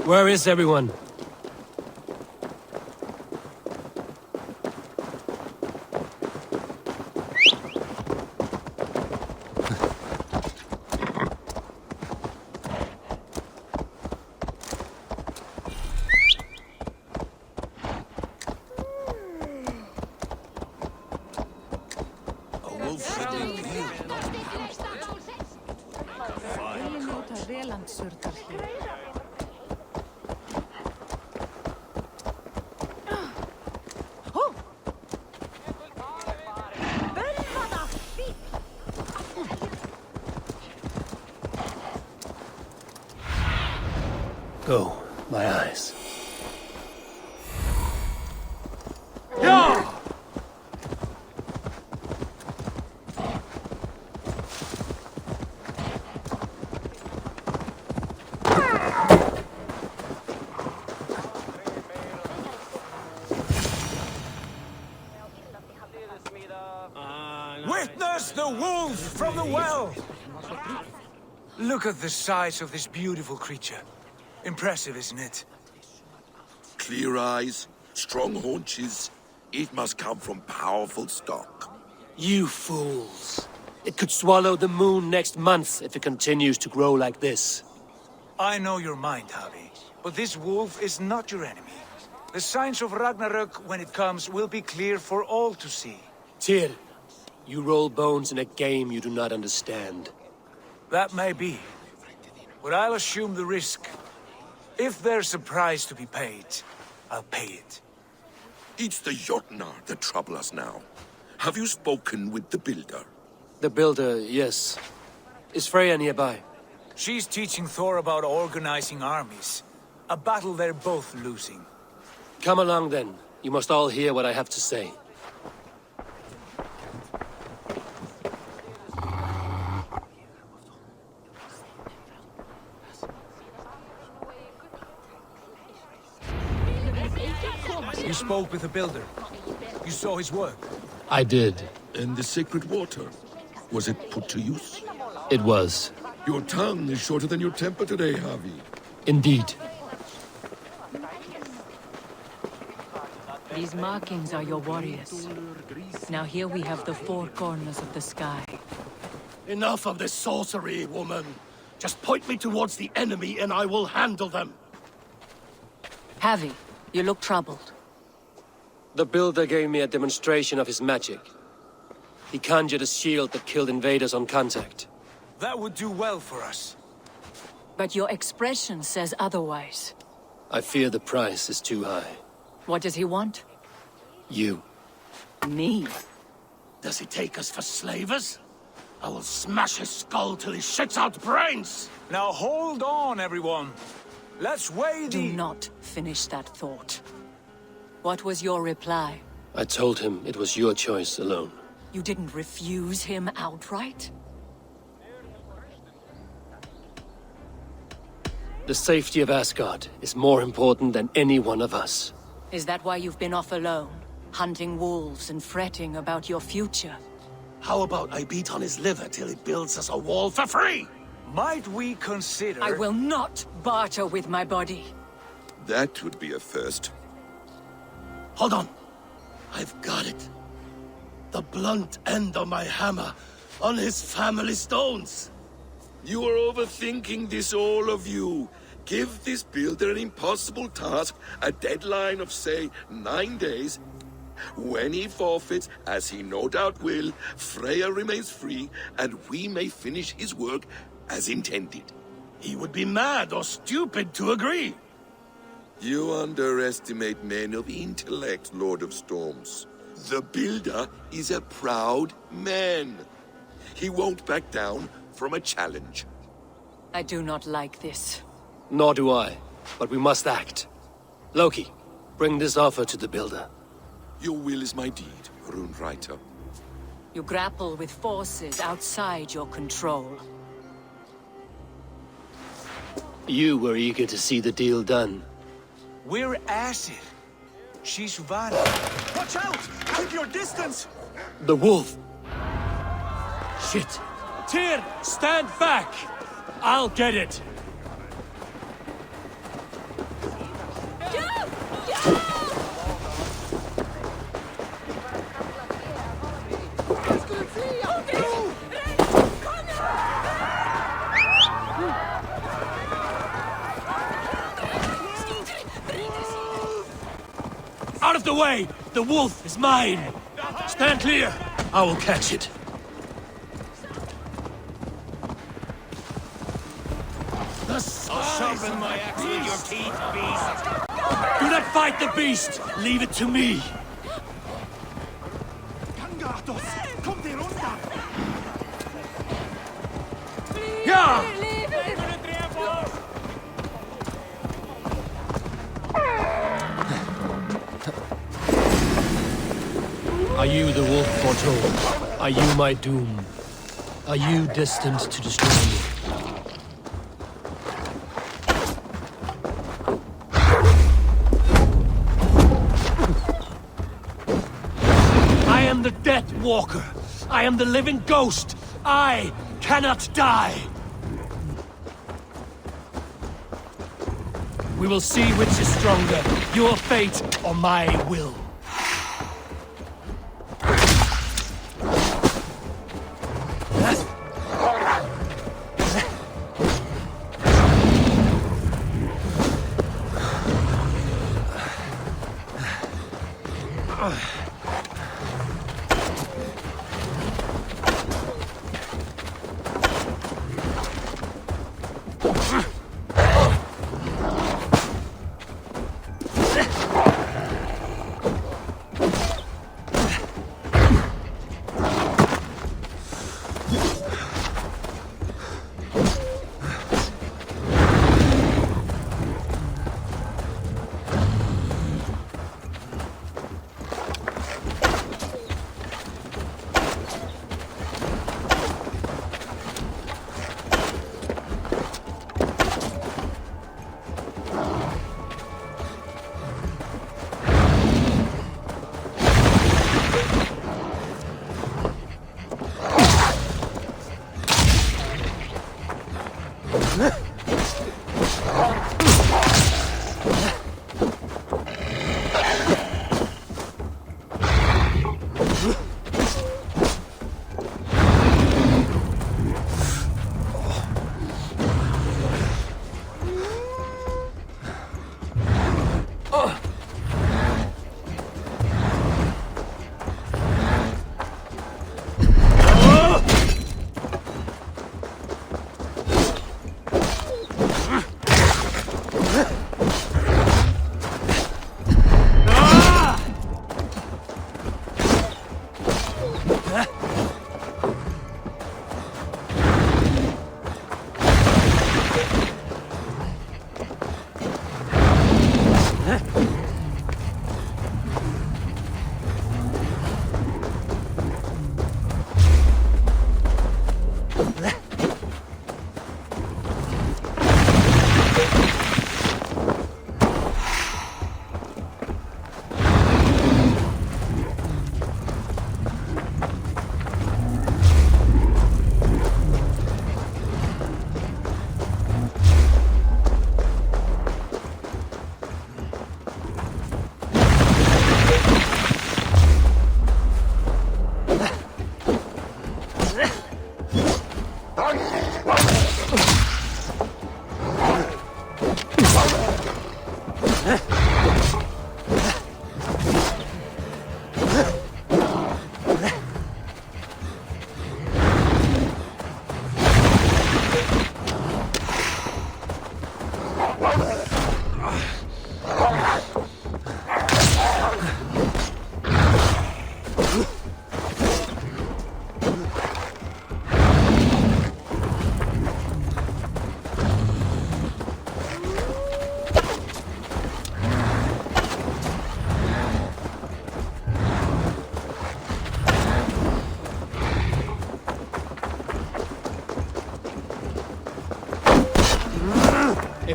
Speaker 2: Where is everyone? Go, my eyes.
Speaker 14: Witness the wolf from the well! Look at the size of this beautiful creature. Impressive, isn't it?
Speaker 10: Clear eyes, strong haunches. It must come from powerful stock.
Speaker 2: You fools. It could swallow the moon next month if it continues to grow like this.
Speaker 14: I know your mind, Javi, but this wolf is not your enemy. The signs of Ragnarök, when it comes, will be clear for all to see.
Speaker 2: Tyr, you roll bones in a game you do not understand.
Speaker 14: That may be, but I'll assume the risk. If there's a price to be paid, I'll pay it.
Speaker 10: It's the Jotnar that trouble us now. Have you spoken with the builder?
Speaker 2: The builder, yes. Is Freya nearby?
Speaker 14: She's teaching Thor about organizing armies. A battle they're both losing.
Speaker 2: Come along then. You must all hear what I have to say.
Speaker 14: You spoke with the builder. You saw his work.
Speaker 2: I did.
Speaker 10: And the sacred water? Was it put to use?
Speaker 2: It was.
Speaker 10: Your tongue is shorter than your temper today, Javi.
Speaker 2: Indeed.
Speaker 9: These markings are your warriors. Now here we have the four corners of the sky.
Speaker 8: Enough of this sorcery, woman. Just point me towards the enemy and I will handle them.
Speaker 9: Havi, you look troubled.
Speaker 2: The Builder gave me a demonstration of his magic. He conjured a shield that killed invaders on contact.
Speaker 14: That would do well for us.
Speaker 9: But your expression says otherwise.
Speaker 2: I fear the price is too high.
Speaker 9: What does he want?
Speaker 2: You.
Speaker 9: Me?
Speaker 8: Does he take us for slavers? I will smash his skull till he shits out brains!
Speaker 14: Now hold on, everyone. Let's weigh the...
Speaker 9: Do not finish that thought. What was your reply?
Speaker 2: I told him it was your choice alone.
Speaker 9: You didn't refuse him outright?
Speaker 2: The safety of Asgard is more important than any one of us.
Speaker 9: Is that why you've been off alone? Hunting wolves and fretting about your future?
Speaker 8: How about I beat on his liver till he builds us a wall for free?
Speaker 14: Might we consider...
Speaker 9: I will not barter with my body.
Speaker 10: That would be a first.
Speaker 8: Hold on. I've got it. The blunt end of my hammer on his family stones.
Speaker 10: You are overthinking this, all of you. Give this builder an impossible task, a deadline of, say, 9 days. When he forfeits, as he no doubt will, Freya remains free, and we may finish his work as intended.
Speaker 8: He would be mad or stupid to agree.
Speaker 10: You underestimate men of intellect, Lord of Storms. The Builder is a proud man. He won't back down from a challenge.
Speaker 9: I do not like this.
Speaker 2: Nor do I, but we must act. Loki, bring this offer to the Builder.
Speaker 10: Your will is my deed, Runewriter.
Speaker 9: You grapple with forces outside your control.
Speaker 2: You were eager to see the deal done.
Speaker 14: We're acid. She's Vana. Watch out! Keep your distance!
Speaker 2: The wolf!
Speaker 12: Shit! Tyr, stand back! I'll get it! Out of the way! The wolf is mine! Stand clear! I will catch it.
Speaker 8: I'll sharpen my axe with your teeth, beast!
Speaker 12: Do not fight the beast! Leave it to me! Yeah!
Speaker 2: Are you the wolf foretold? Are you my doom? Are you destined to destroy me?
Speaker 12: I am the Death Walker. I am the living ghost. I cannot die. We will see which is stronger, your fate or my will.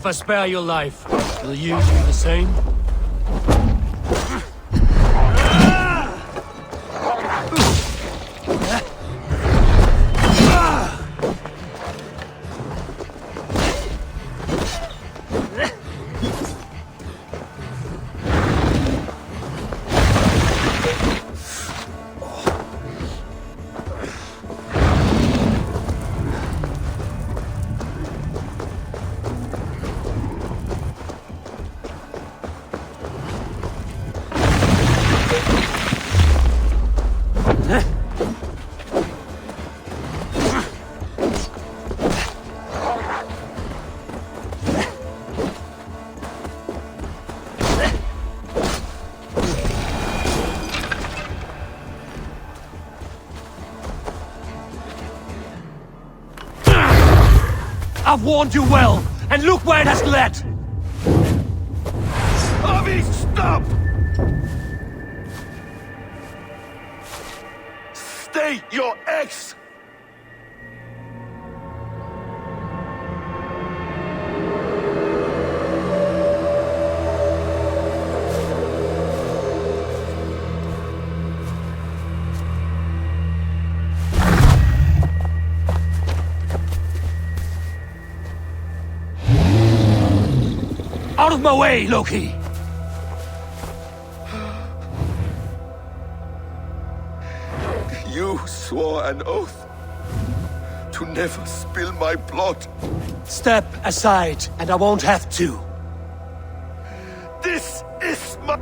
Speaker 2: If I spare your life, will you do the same? I've warned you well, and look where it has led!
Speaker 10: Avi, stop! Stay your ex!
Speaker 2: Out of my way, Loki!
Speaker 10: You swore an oath to never spill my blood.
Speaker 2: Step aside, and I won't have to.
Speaker 10: This is my...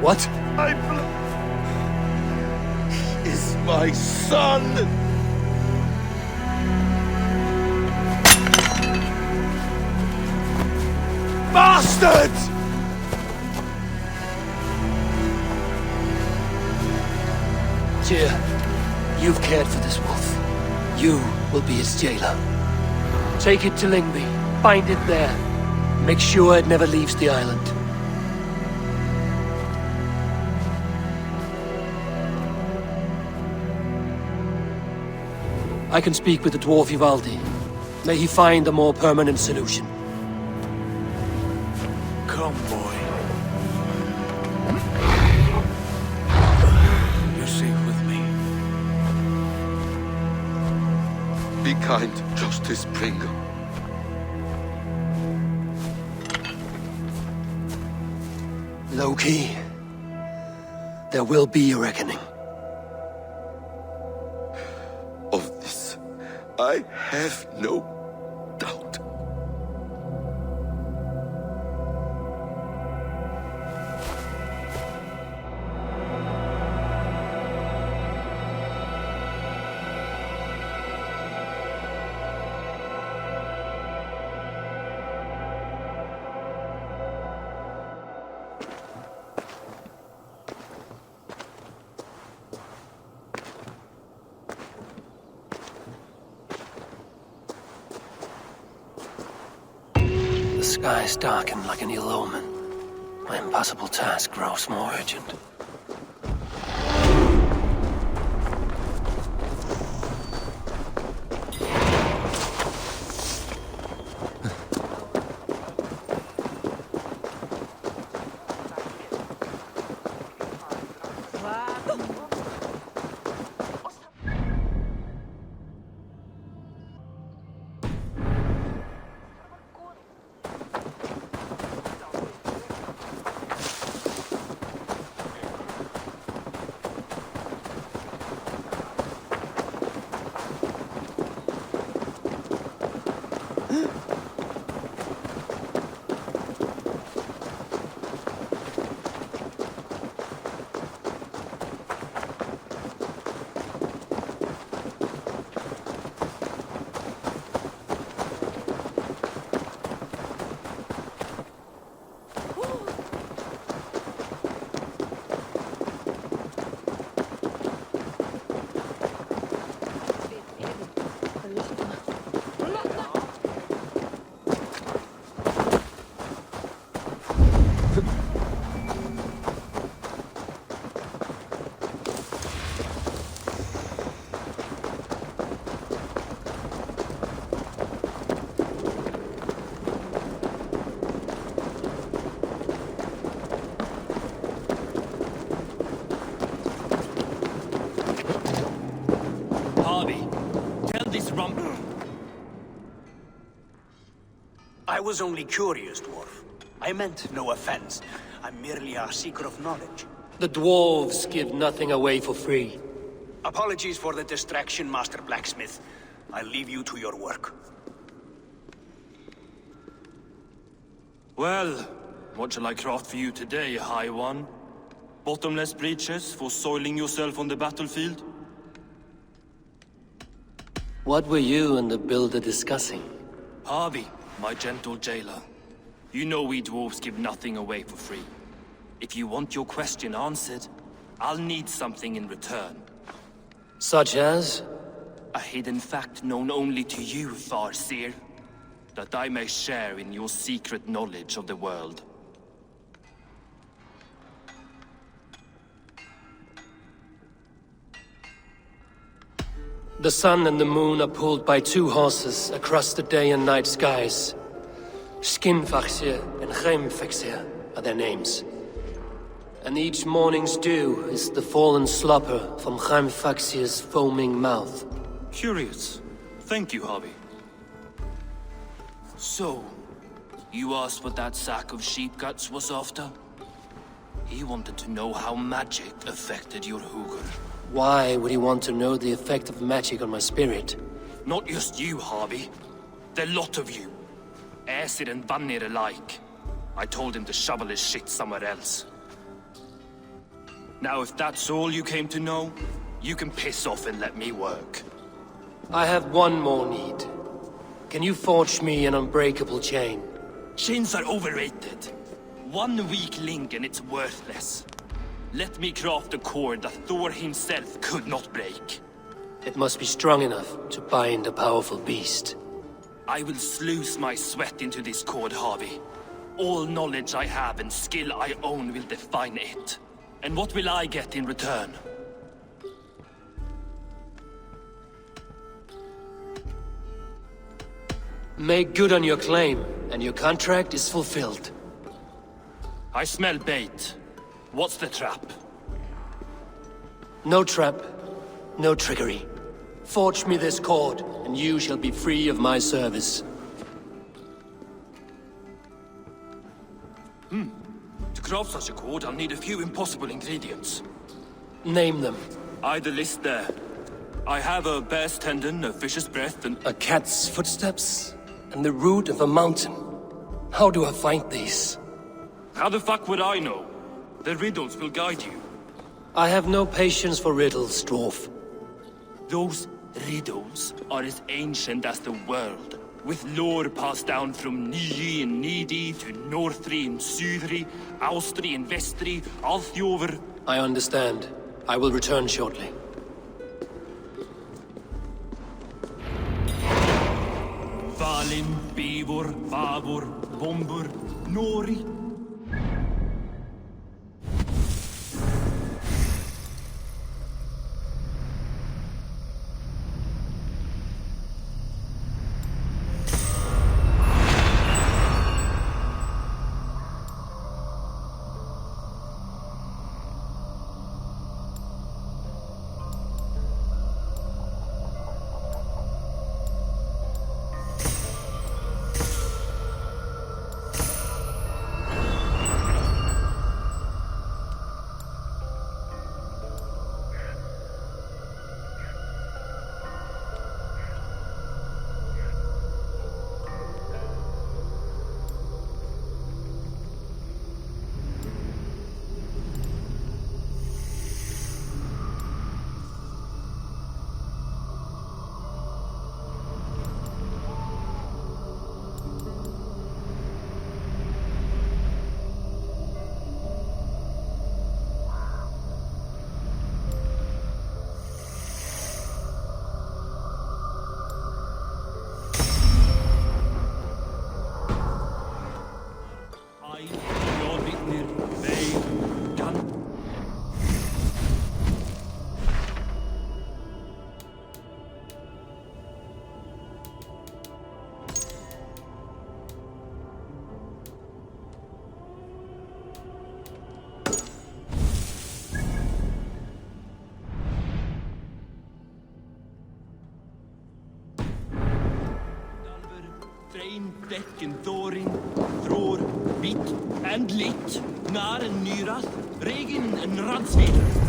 Speaker 2: What?
Speaker 10: My blood. He is my son.
Speaker 2: Bastard! Tyr, you've cared for this wolf. You will be its jailer. Take it to Lingby, bind it there. Make sure it never leaves the island. I can speak with the dwarf Ivaldi. May he find a more permanent solution.
Speaker 14: Come, boy. You're safe with me.
Speaker 10: Be kind, Justice Pringle.
Speaker 2: Loki, there will be a reckoning.
Speaker 10: Of this, I have no doubt.
Speaker 2: The skies darken like an ill omen. My impossible task grows more urgent.
Speaker 7: was only curious, dwarf. I meant no offense. I'm merely a seeker of knowledge.
Speaker 2: The dwarves give nothing away for free.
Speaker 7: Apologies for the distraction, Master Blacksmith. I'll leave you to your work.
Speaker 12: Well, what shall I craft for you today, High One? Bottomless breeches for soiling yourself on the battlefield?
Speaker 2: What were you and the builder discussing?
Speaker 12: Harvey, my gentle jailer. You know we dwarves give nothing away for free. If you want your question answered, I'll need something in return.
Speaker 2: Such as?
Speaker 12: A hidden fact known only to you, Farseer. That I may share in your secret knowledge of the world.
Speaker 2: The sun and the moon are pulled by two horses across the day and night skies. Skinfaxir and Heimfaxir are their names. And each morning's dew is the fallen slopper from Heimfaxir's foaming mouth.
Speaker 12: Curious. Thank you, Harvey. So, you asked what that sack of sheep guts was after? He wanted to know how magic affected your Hugr.
Speaker 2: Why would he want to know the effect of magic on my spirit?
Speaker 12: Not just you, Harvey. The lot of you. Aesir and Vanir alike. I told him to shovel his shit somewhere else. Now, if that's all you came to know, you can piss off and let me work.
Speaker 2: I have one more need. Can you forge me an unbreakable chain?
Speaker 12: Chains are overrated. One weak link and it's worthless. Let me craft a cord that Thor himself could not break.
Speaker 2: It must be strong enough to bind a powerful beast.
Speaker 12: I will sluice my sweat into this cord, Harvey. All knowledge I have and skill I own will define it. And what will I get in return?
Speaker 2: Make good on your claim, and your contract is fulfilled.
Speaker 12: I smell bait. What's the trap?
Speaker 2: No trap, no trickery. Forge me this cord, and you shall be free of my service.
Speaker 12: To craft such a cord, I'll need a few impossible ingredients.
Speaker 2: Name them.
Speaker 12: The list there. I have a bear's tendon, a fish's breath, and...
Speaker 2: A cat's footsteps, and the root of a mountain. How do I find these?
Speaker 12: How the fuck would I know? The riddles will guide you.
Speaker 2: I have no patience for riddles, dwarf.
Speaker 12: Those riddles are as ancient as the world, with lore passed down from Niji and Nidi to Northri and Sudri, Austri and Vestri, Althjover.
Speaker 2: I understand. I will return shortly.
Speaker 12: Valin, Bivor, Vavor, Bombur, Nori. Dekin Dori and lit, nar and nyrað, regin and radsvid.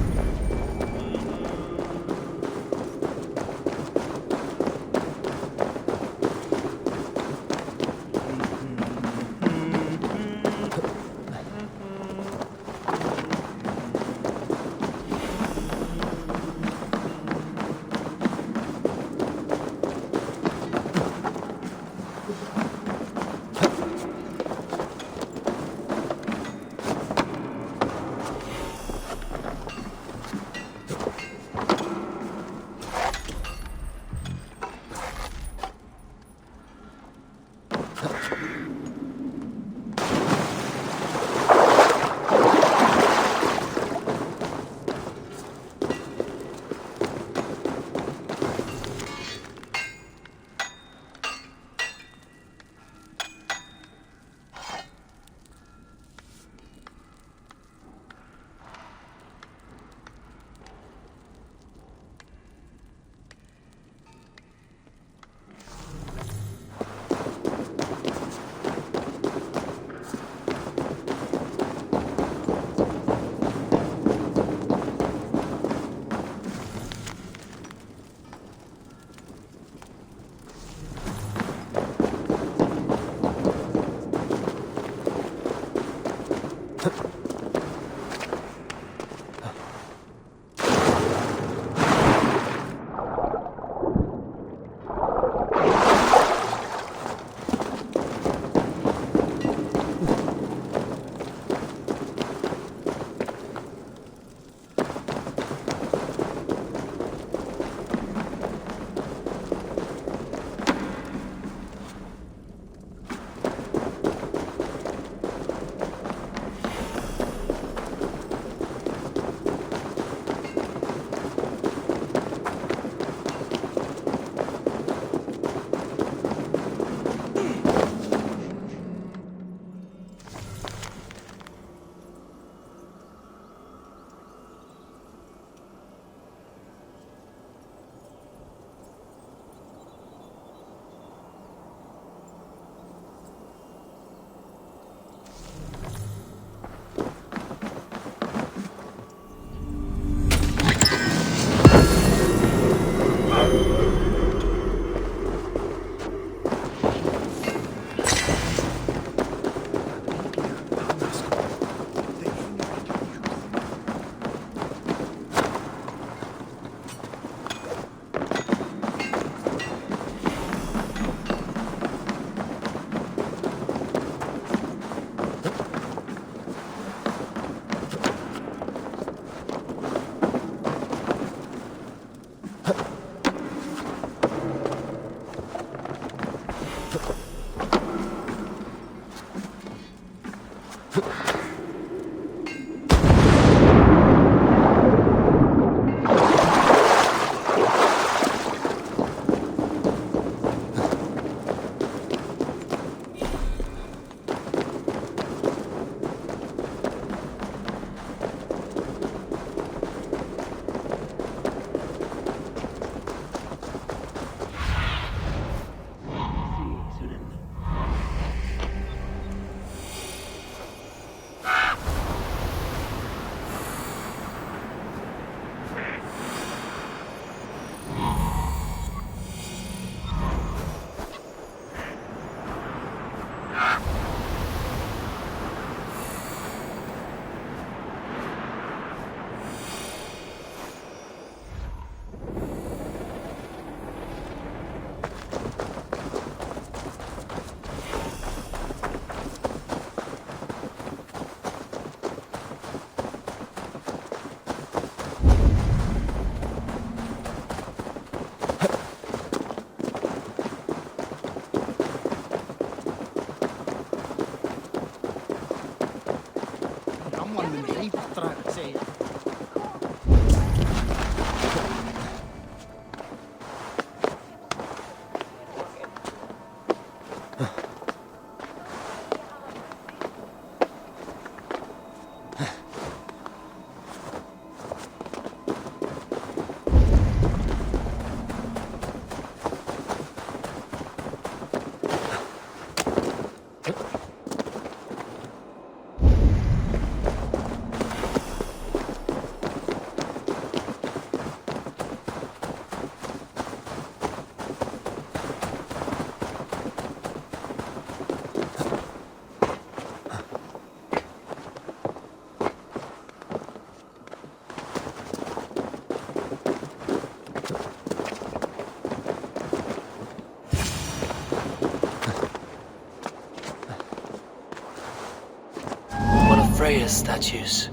Speaker 2: curious statues.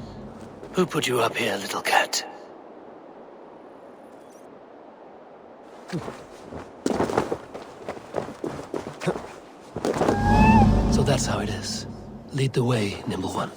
Speaker 2: Who put you up here, little cat? So that's how it is. Lead the way, nimble one.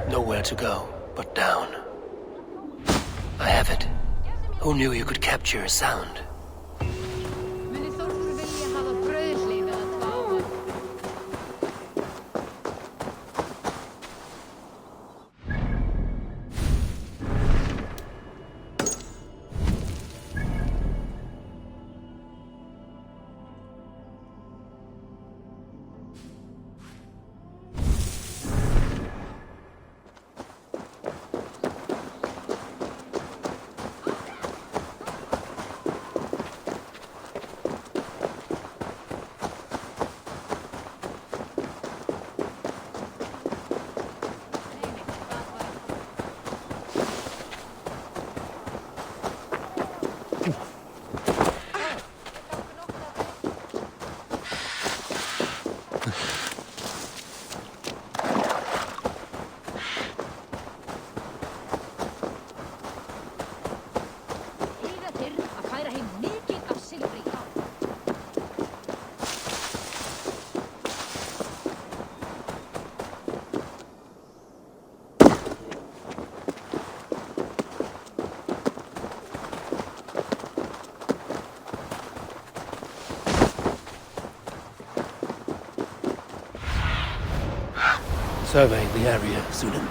Speaker 2: Nowhere to go but down. I have it. Who knew you could capture a sound? Surveying the area, Sunan.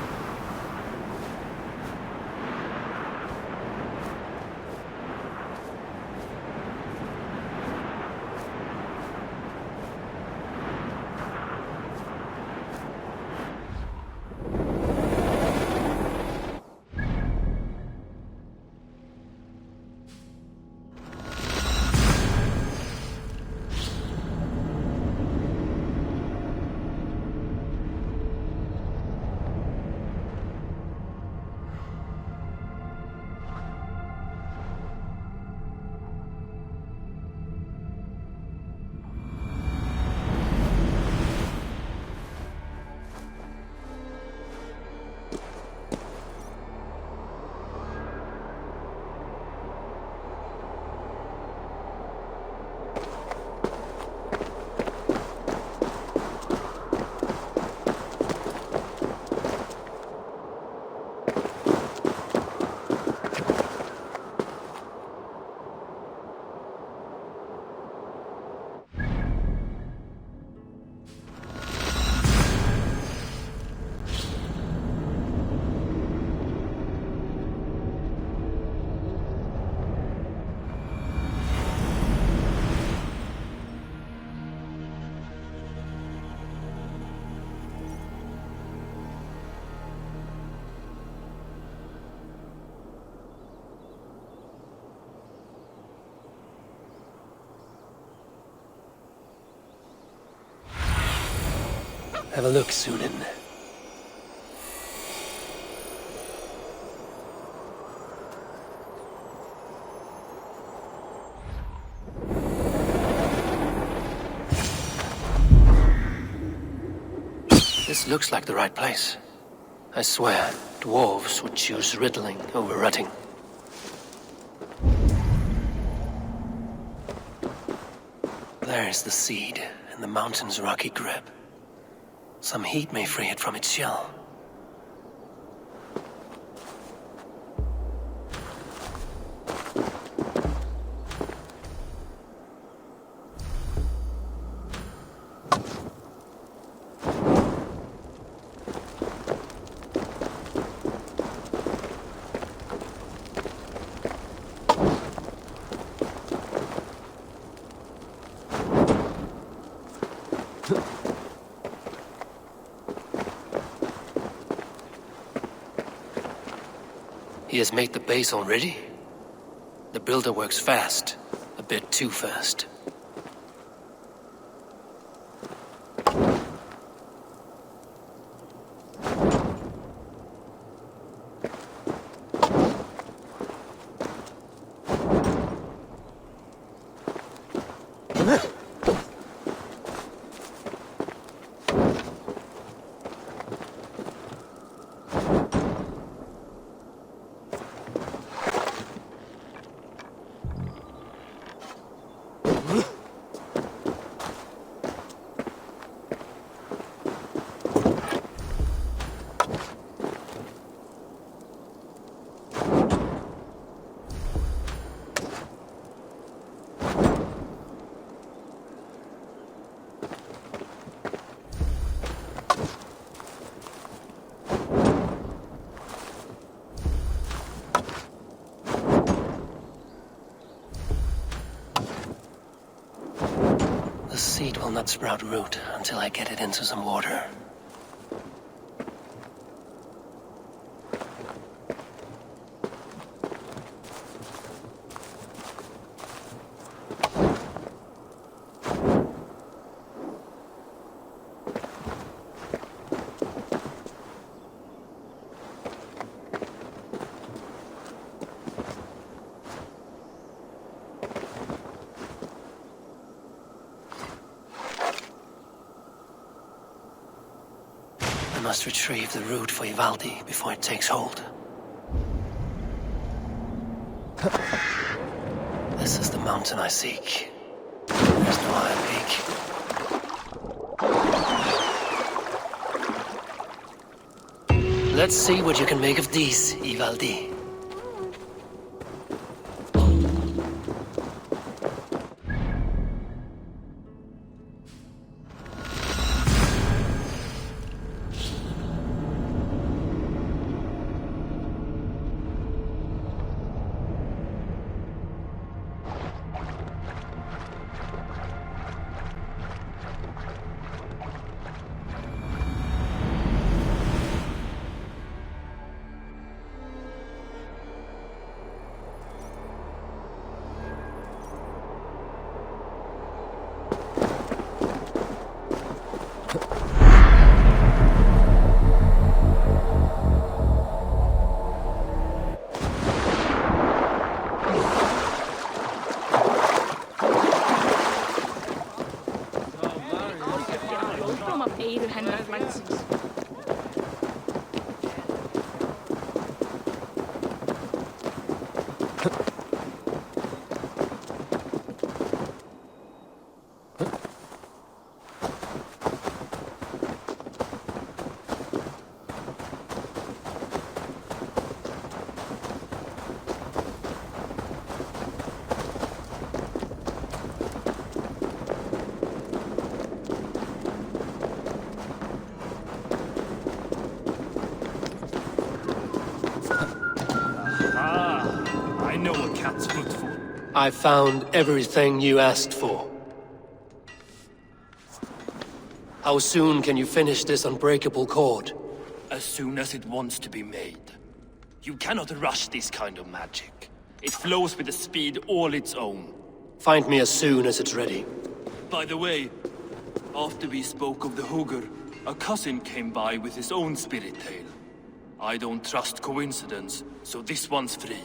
Speaker 2: Have a look, Sunan. This looks like the right place. I swear, dwarves would choose riddling over rutting. There's the seed in the mountain's rocky grip. Some heat may free it from its shell. He has made the base already? The builder works fast. A bit too fast. The seed will not sprout root until I get it into some water. I must retrieve the root for Ivaldi before it takes hold. This is the mountain I seek. There's no higher peak. Let's see what you can make of these, Ivaldi. I found everything you asked for. How soon can you finish this unbreakable cord?
Speaker 12: As soon as it wants to be made. You cannot rush this kind of magic. It flows with a speed all its own.
Speaker 2: Find me as soon as it's ready.
Speaker 12: By the way, after we spoke of the Hugr, a cousin came by with his own spirit tale. I don't trust coincidence, so this one's free.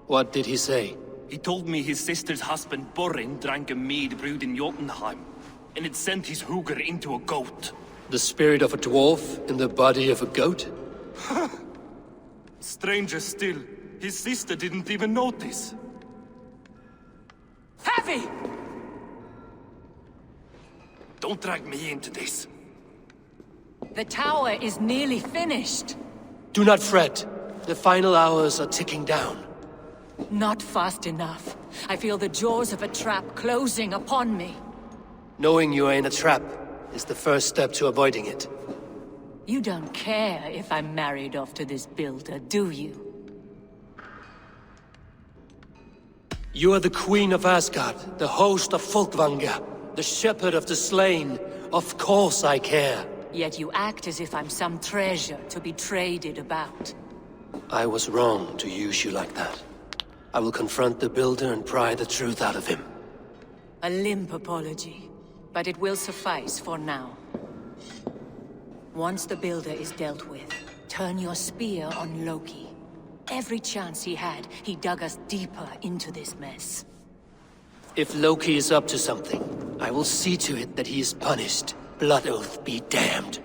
Speaker 2: What did he say?
Speaker 12: He told me his sister's husband Borin drank a mead brewed in Jotunheim, and it sent his Hugr into a goat.
Speaker 2: The spirit of a dwarf in the body of a goat?
Speaker 12: Stranger still, his sister didn't even notice.
Speaker 9: Heavy!
Speaker 12: Don't drag me into this.
Speaker 9: The tower is nearly finished.
Speaker 2: Do not fret. The final hours are ticking down.
Speaker 9: Not fast enough. I feel the jaws of a trap closing upon me.
Speaker 2: Knowing you are in a trap is the first step to avoiding it.
Speaker 9: You don't care if I'm married off to this builder, do you?
Speaker 2: You are the queen of Asgard, the host of Folkvanga, the shepherd of the slain, Of course I care.
Speaker 9: Yet you act as if I'm some treasure to be traded about.
Speaker 2: I was wrong to use you like that. I will confront the builder and pry the truth out of him.
Speaker 9: A limp apology, but it will suffice for now. Once the builder is dealt with, turn your spear on Loki. Every chance he had, he dug us deeper into this mess.
Speaker 2: If Loki is up to something, I will see to it that he is punished. Blood Oath be damned.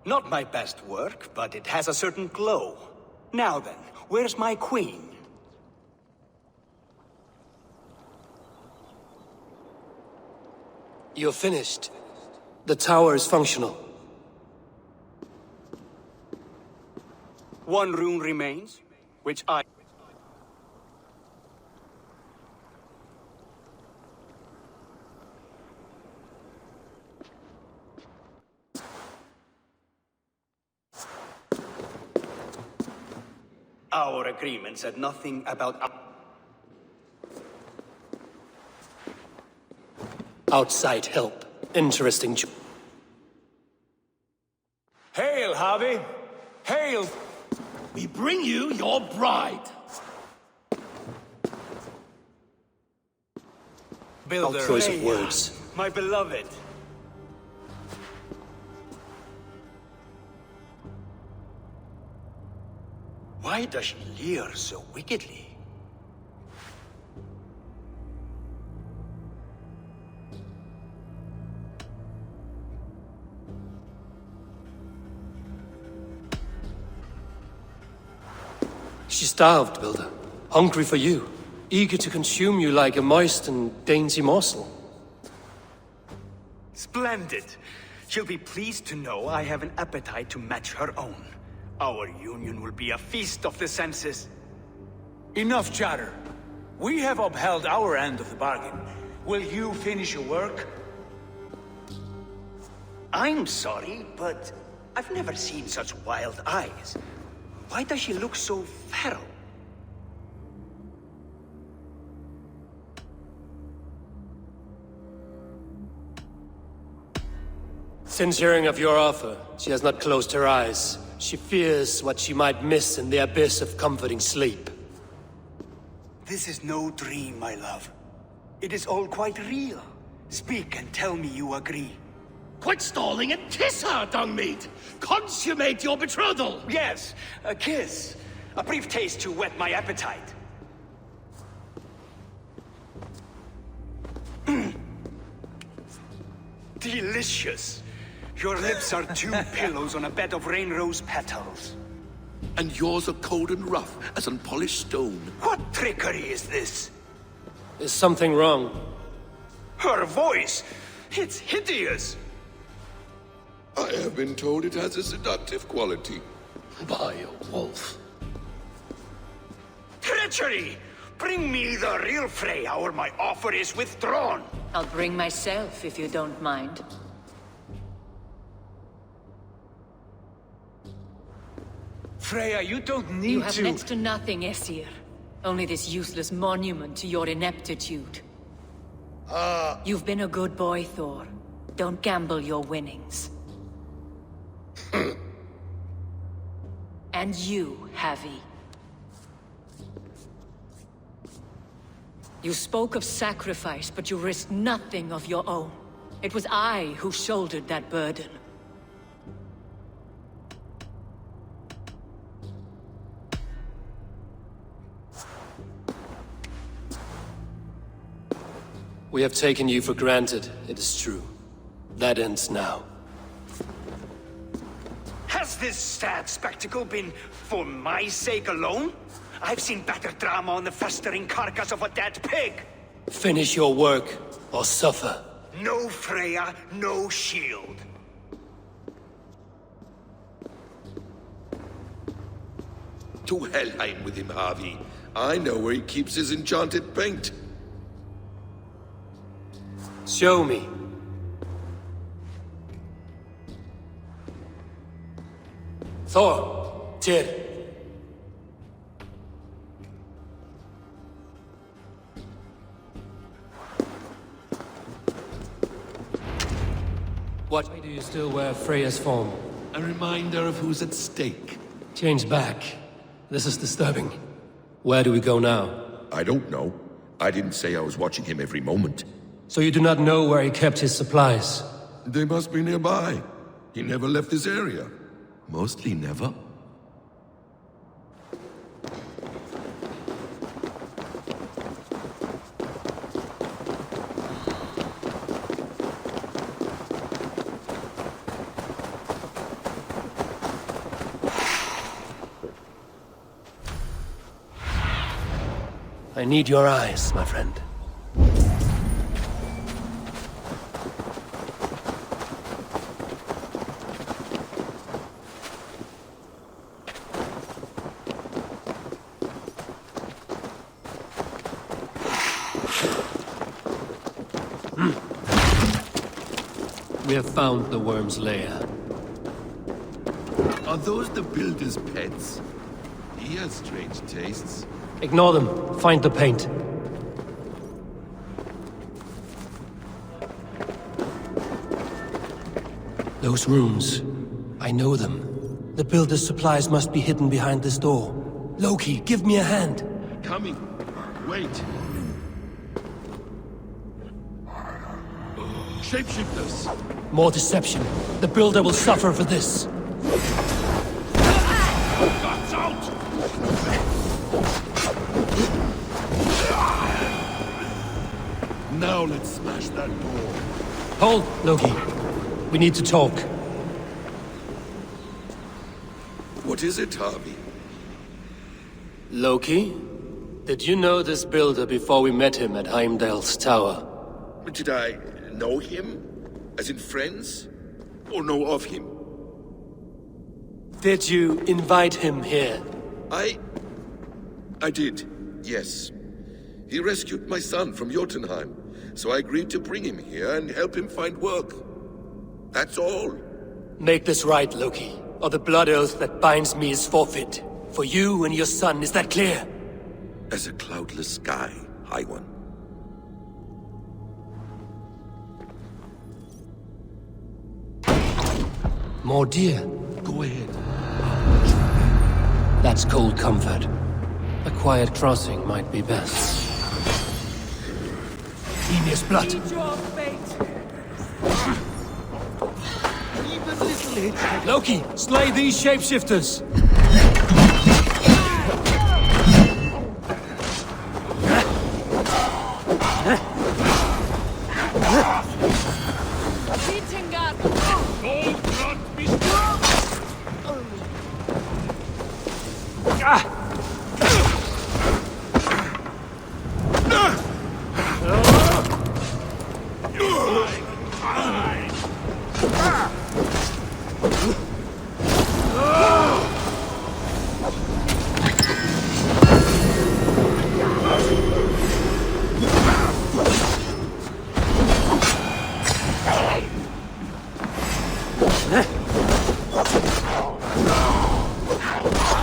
Speaker 7: Not my best work, but it has a certain glow. Now then, where's my queen?
Speaker 2: You're finished. The tower is functional.
Speaker 7: One rune remains, which I... Our agreement said nothing about...
Speaker 2: Outside help. Interesting.
Speaker 14: Hail, Harvey! Hail!
Speaker 8: We bring you your bride.
Speaker 7: Builder.
Speaker 2: Our choice of words.
Speaker 7: My beloved. Why does she leer so wickedly?
Speaker 2: She's starved, Builder. Hungry for you. Eager to consume you like a moist and dainty morsel.
Speaker 7: Splendid. She'll be pleased to know I have an appetite to match her own. Our union will be a feast of the senses.
Speaker 14: Enough chatter. We have upheld our end of the bargain. Will you finish your work?
Speaker 7: I'm sorry, but I've never seen such wild eyes. Why does she look so feral?
Speaker 2: Since hearing of your offer, she has not closed her eyes. She fears what she might miss in the abyss of comforting sleep.
Speaker 7: This is no dream, my love. It is all quite real. Speak and tell me you agree.
Speaker 8: Quit stalling and kiss her, Dungmeat! Consummate your betrothal!
Speaker 7: Yes, a kiss. A brief taste to whet my appetite. Delicious. Your lips are two pillows on a bed of rain rose petals.
Speaker 10: And yours are cold and rough as unpolished stone.
Speaker 7: What trickery is this?
Speaker 2: Is something wrong?
Speaker 7: Her voice! It's hideous!
Speaker 10: I have been told it has a seductive quality.
Speaker 2: By a wolf.
Speaker 7: Treachery! Bring me the real Freya or my offer is withdrawn!
Speaker 9: I'll bring myself if you don't mind.
Speaker 14: Freya, you don't need to...
Speaker 9: You have next to nothing, Aesir. Only this useless monument to your ineptitude. You've been a good boy, Thor. Don't gamble your winnings. And you, Havi. You spoke of sacrifice, but you risked nothing of your own. It was I who shouldered that burden.
Speaker 2: We have taken you for granted, it is true. That ends now.
Speaker 7: Has this sad spectacle been for my sake alone? I've seen better drama on the festering carcass of a dead pig!
Speaker 2: Finish your work, or suffer.
Speaker 7: No Freya, no shield.
Speaker 10: To Helheim with him, Havi. I know where he keeps his enchanted paint.
Speaker 2: Show me. Thor, Tyr. Why do you still wear Freya's form?
Speaker 10: A reminder of who's at stake.
Speaker 2: Change back. This is disturbing. Where do we go now?
Speaker 10: I don't know. I didn't say I was watching him every moment.
Speaker 2: So you do not know where he kept his supplies?
Speaker 10: They must be nearby. He never left this area. Mostly never.
Speaker 2: I need your eyes, my friend. We have found the worm's lair.
Speaker 10: Are those the builder's pets? He has strange tastes.
Speaker 2: Ignore them. Find the paint. Those rooms. I know them. The builder's supplies must be hidden behind this door. Loki, give me a hand.
Speaker 10: Coming. Wait. Shapeshifters.
Speaker 2: More deception. The builder will suffer for this.
Speaker 8: Guts out!
Speaker 10: Now let's smash that door.
Speaker 2: Hold, Loki. We need to talk.
Speaker 10: What is it, Harvey?
Speaker 2: Loki? Did you know this builder before we met him at Heimdall's tower?
Speaker 10: Did I know him? As in friends? Or know of him?
Speaker 2: Did you invite him here?
Speaker 10: I did, yes. He rescued my son from Jotunheim, so I agreed to bring him here and help him find work. That's all.
Speaker 2: Make this right, Loki, or the blood oath that binds me is forfeit. For you and your son, is that clear?
Speaker 10: As a cloudless sky, High One.
Speaker 2: More deer.
Speaker 10: Go ahead.
Speaker 2: That's cold comfort. A quiet crossing might be best.
Speaker 13: Emir's blood. Loki, slay these shapeshifters!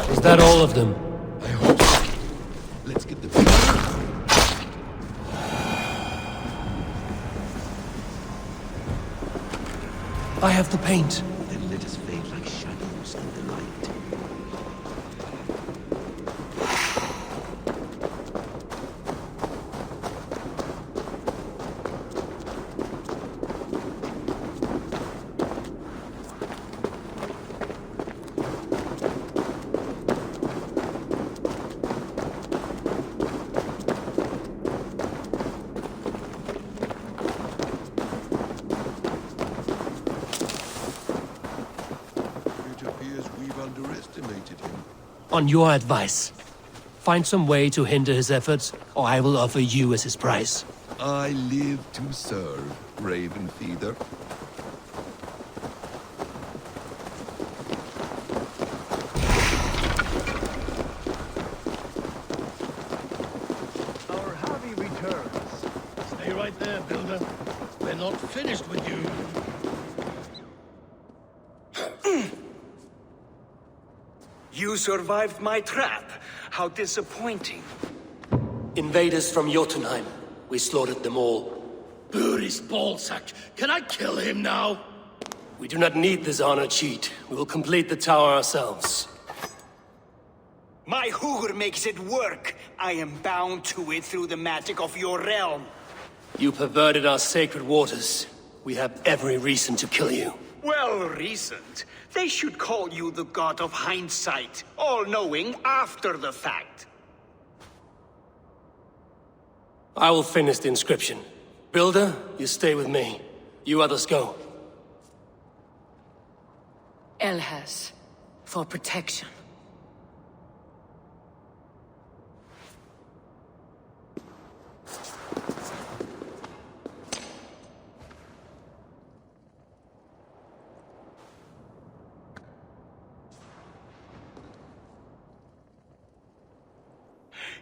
Speaker 2: Is that all of them?
Speaker 10: I hope so. Let's get the...
Speaker 2: I have the paint.
Speaker 10: Then let us fade like shadows in the light.
Speaker 2: On your advice, find some way to hinder his efforts, or I will offer you as his prize.
Speaker 10: I live to serve, Raven Feeder.
Speaker 8: Our Harvey returns. Stay right there, Builder. We're not finished with you.
Speaker 7: You survived my trap. How disappointing.
Speaker 2: Invaders from Jotunheim. We slaughtered them all.
Speaker 8: Buri's ballsack. Can I kill him now?
Speaker 2: We do not need this honor cheat. We will complete the tower ourselves.
Speaker 7: My Hugr makes it work. I am bound to it through the magic of your realm.
Speaker 2: You perverted our sacred waters. We have every reason to kill you.
Speaker 7: Well reasoned. They should call you the god of hindsight, all-knowing after the fact.
Speaker 2: I will finish the inscription. Builder, you stay with me. You others go.
Speaker 9: Elhas, for protection.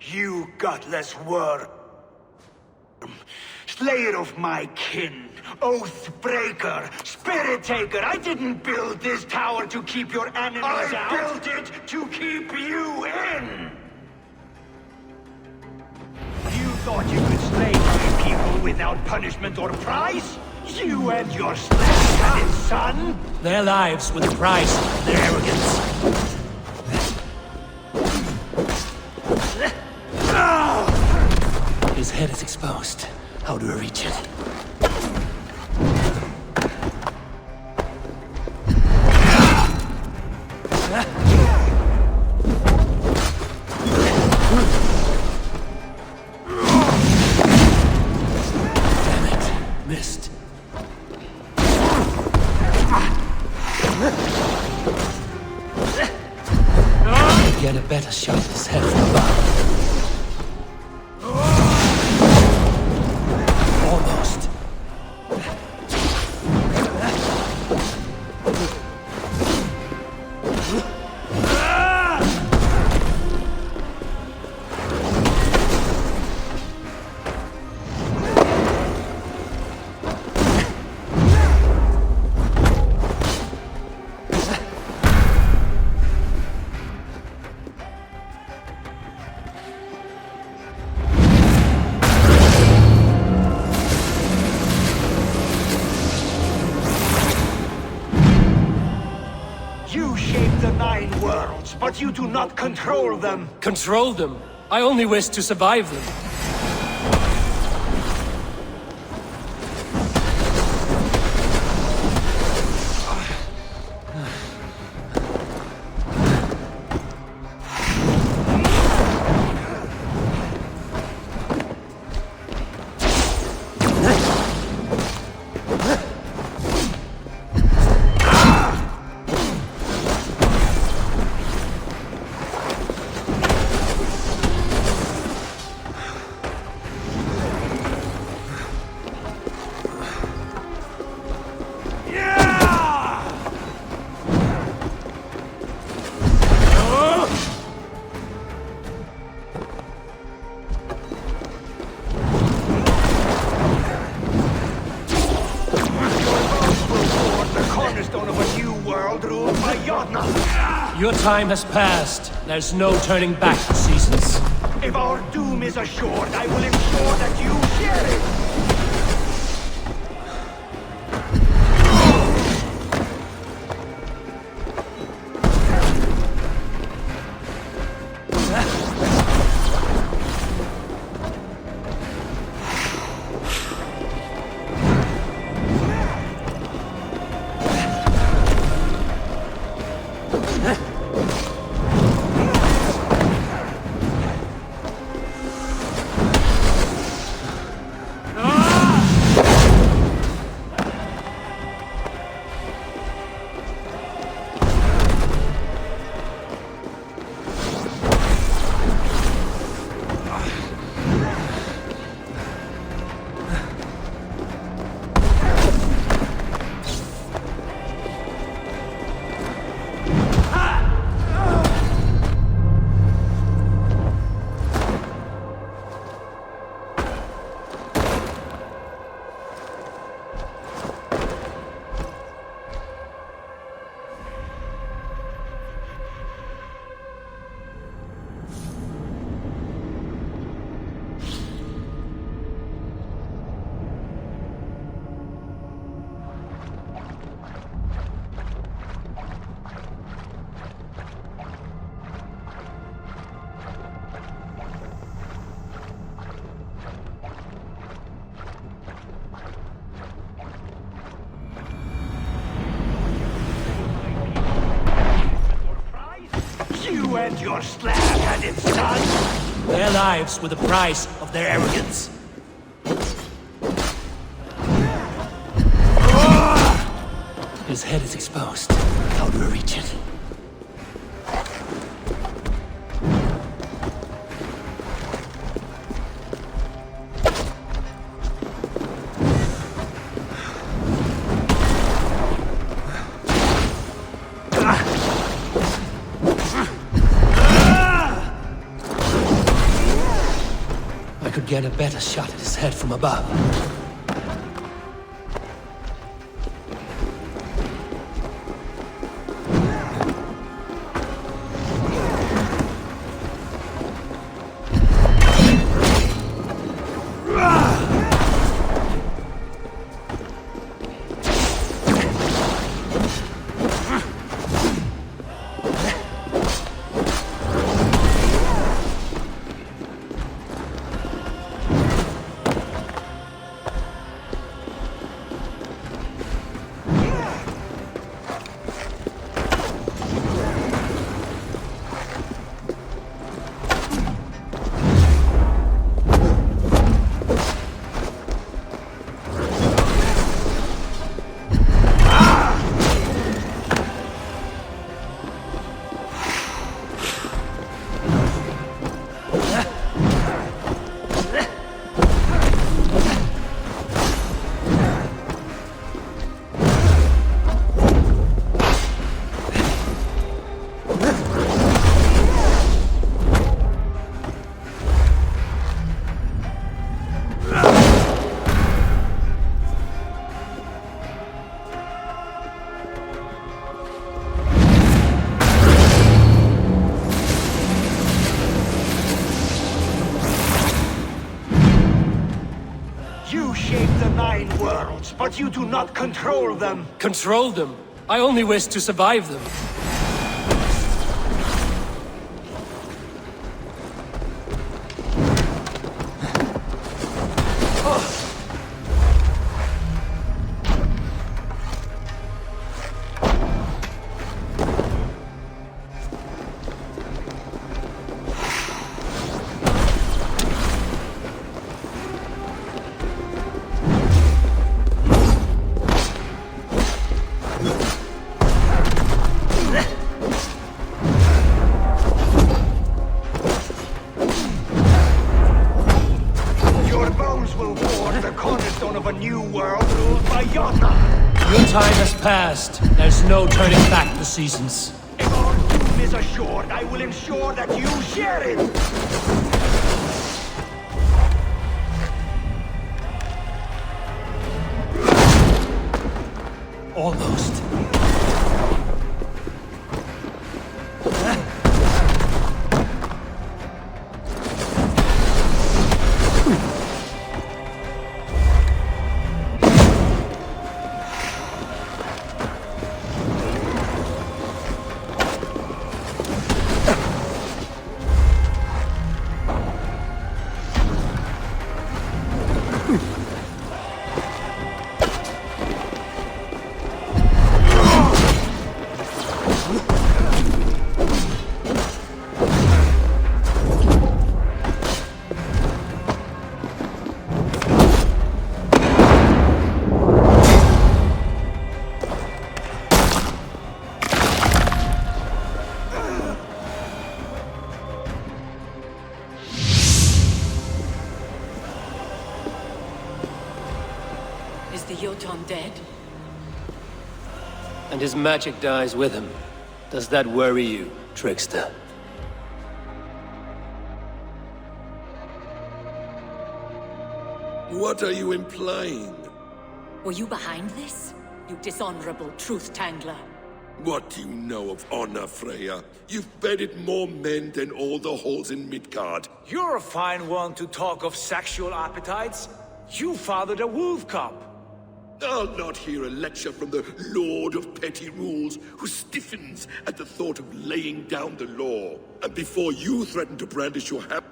Speaker 7: You godless worm, slayer of my kin, oath breaker, spirit taker. I didn't build this tower to keep your enemies out. I built it to keep you in. You thought you could slay my people without punishment or prize? You and your slave-headed son?
Speaker 2: Their lives were the price of their arrogance. His head is exposed. How do I reach it? Damn it. Missed. Get a better shot at his head from above. Almost.
Speaker 7: You shape the 9 worlds, but you do not control them.
Speaker 2: Control them? I only wish to survive them. Your time has passed. There's no turning back, Seasons.
Speaker 7: If our doom is assured, I will ensure that you share it! You and your slab had its done.
Speaker 2: Their lives were the price of their arrogance. His head is exposed. How do we reach it? I could get a better shot at his head from above.
Speaker 7: But you do not control them.
Speaker 2: Control them? I only wish to survive them.
Speaker 11: will ward the cornerstone of a new world ruled by Yota.
Speaker 15: Your time has passed. There's no turning back the seasons.
Speaker 11: If our doom is assured, I will ensure that you share it!
Speaker 15: Almost.
Speaker 9: Is the Jotun dead?
Speaker 2: And his magic dies with him. Does that worry you, trickster?
Speaker 10: What are you implying?
Speaker 9: Were you behind this? You dishonorable truth-tangler.
Speaker 10: What do you know of honor, Freya? You've bedded more men than all the halls in Midgard.
Speaker 14: You're a fine one to talk of sexual appetites. You fathered a wolf cub.
Speaker 10: I'll not hear a lecture from the Lord of Petty Rules, who stiffens at the thought of laying down the law. And before you threaten to brandish your hammer,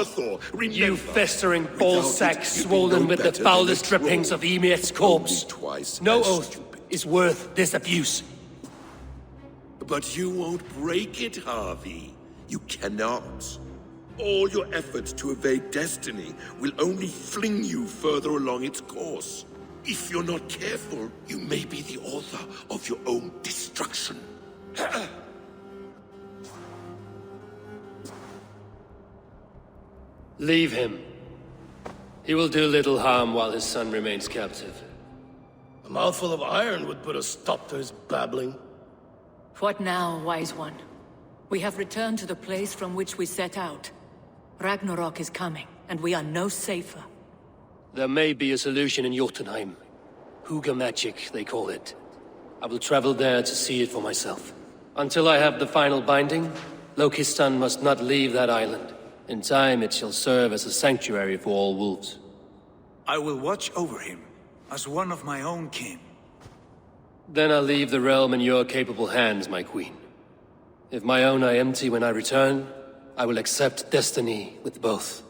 Speaker 10: Thor, remember,
Speaker 2: you festering ballsack swollen with the foulest drippings of Ymir's corpse. No oath is worth this abuse.
Speaker 10: But you won't break it, Harvey. You cannot. All your efforts to evade destiny will only fling you further along its course. If you're not careful, you may be the author of your own destruction.
Speaker 2: Leave him. He will do little harm while his son remains captive.
Speaker 8: A mouthful of iron would put a stop to his babbling.
Speaker 9: What now, wise one? We have returned to the place from which we set out. Ragnarok is coming, and we are no safer.
Speaker 2: There may be a solution in Jotunheim. Hugger magic, they call it. I will travel there to see it for myself. Until I have the final binding, Loki's son must not leave that island. In time, it shall serve as a sanctuary for all wolves.
Speaker 14: I will watch over him, as one of my own kin.
Speaker 2: Then I'll leave the realm in your capable hands, my queen. If my own are empty when I return, I will accept destiny with both.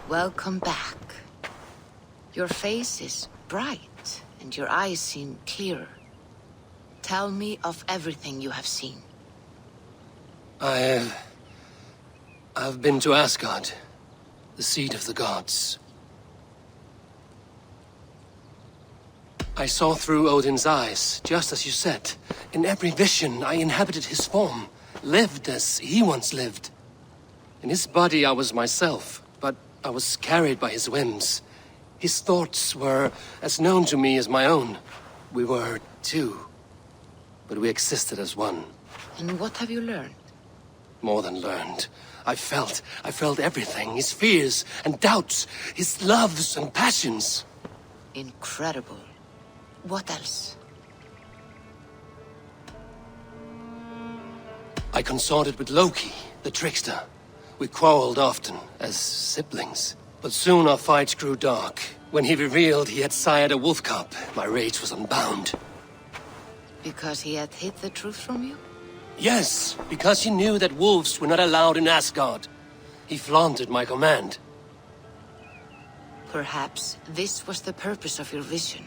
Speaker 1: Welcome back. Your face is bright, and your eyes seem clearer. Tell me of everything you have seen.
Speaker 2: I've been to Asgard, the seat of the gods. I saw through Odin's eyes, just as you said. In every vision, I inhabited his form, lived as he once lived. In his body, I was myself, but I was carried by his whims. His thoughts were as known to me as my own. We were two, but we existed as one.
Speaker 1: And what have you learned?
Speaker 2: More than learned. I felt everything. His fears and doubts, his loves and passions.
Speaker 1: Incredible. What else?
Speaker 2: I consorted with Loki, the trickster. We quarreled often, as siblings. But soon our fights grew dark. When he revealed he had sired a wolf cub, my rage was unbound.
Speaker 1: Because he had hid the truth from you?
Speaker 2: Yes, because he knew that wolves were not allowed in Asgard. He flaunted my command.
Speaker 1: Perhaps this was the purpose of your vision.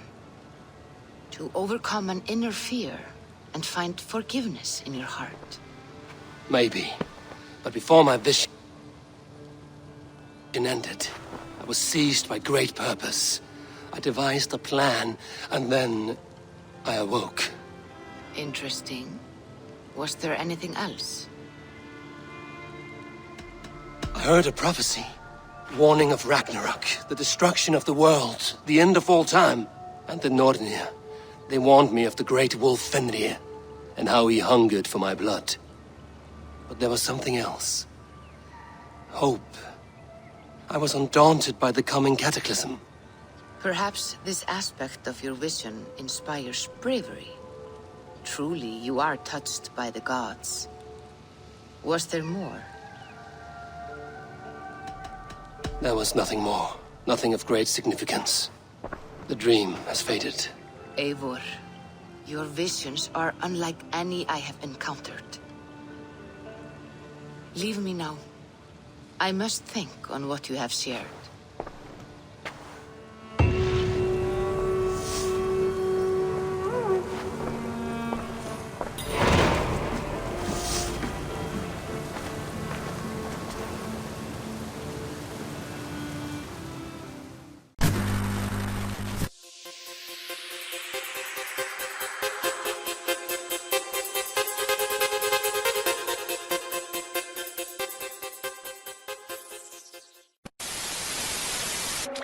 Speaker 1: To overcome an inner fear and find forgiveness in your heart.
Speaker 2: Maybe. But before my vision ended, I was seized by great purpose. I devised a plan, and then I awoke.
Speaker 1: Interesting. Was there anything else?
Speaker 2: I heard a prophecy. Warning of Ragnarok, the destruction of the world, the end of all time. And the Nornir. They warned me of the great wolf Fenrir, and how he hungered for my blood. But there was something else. Hope. I was undaunted by the coming cataclysm.
Speaker 1: Perhaps this aspect of your vision inspires bravery. Truly, you are touched by the gods. Was there more?
Speaker 2: There was nothing more. Nothing of great significance. The dream has faded.
Speaker 1: Eivor, your visions are unlike any I have encountered. Leave me now. I must think on what you have shared.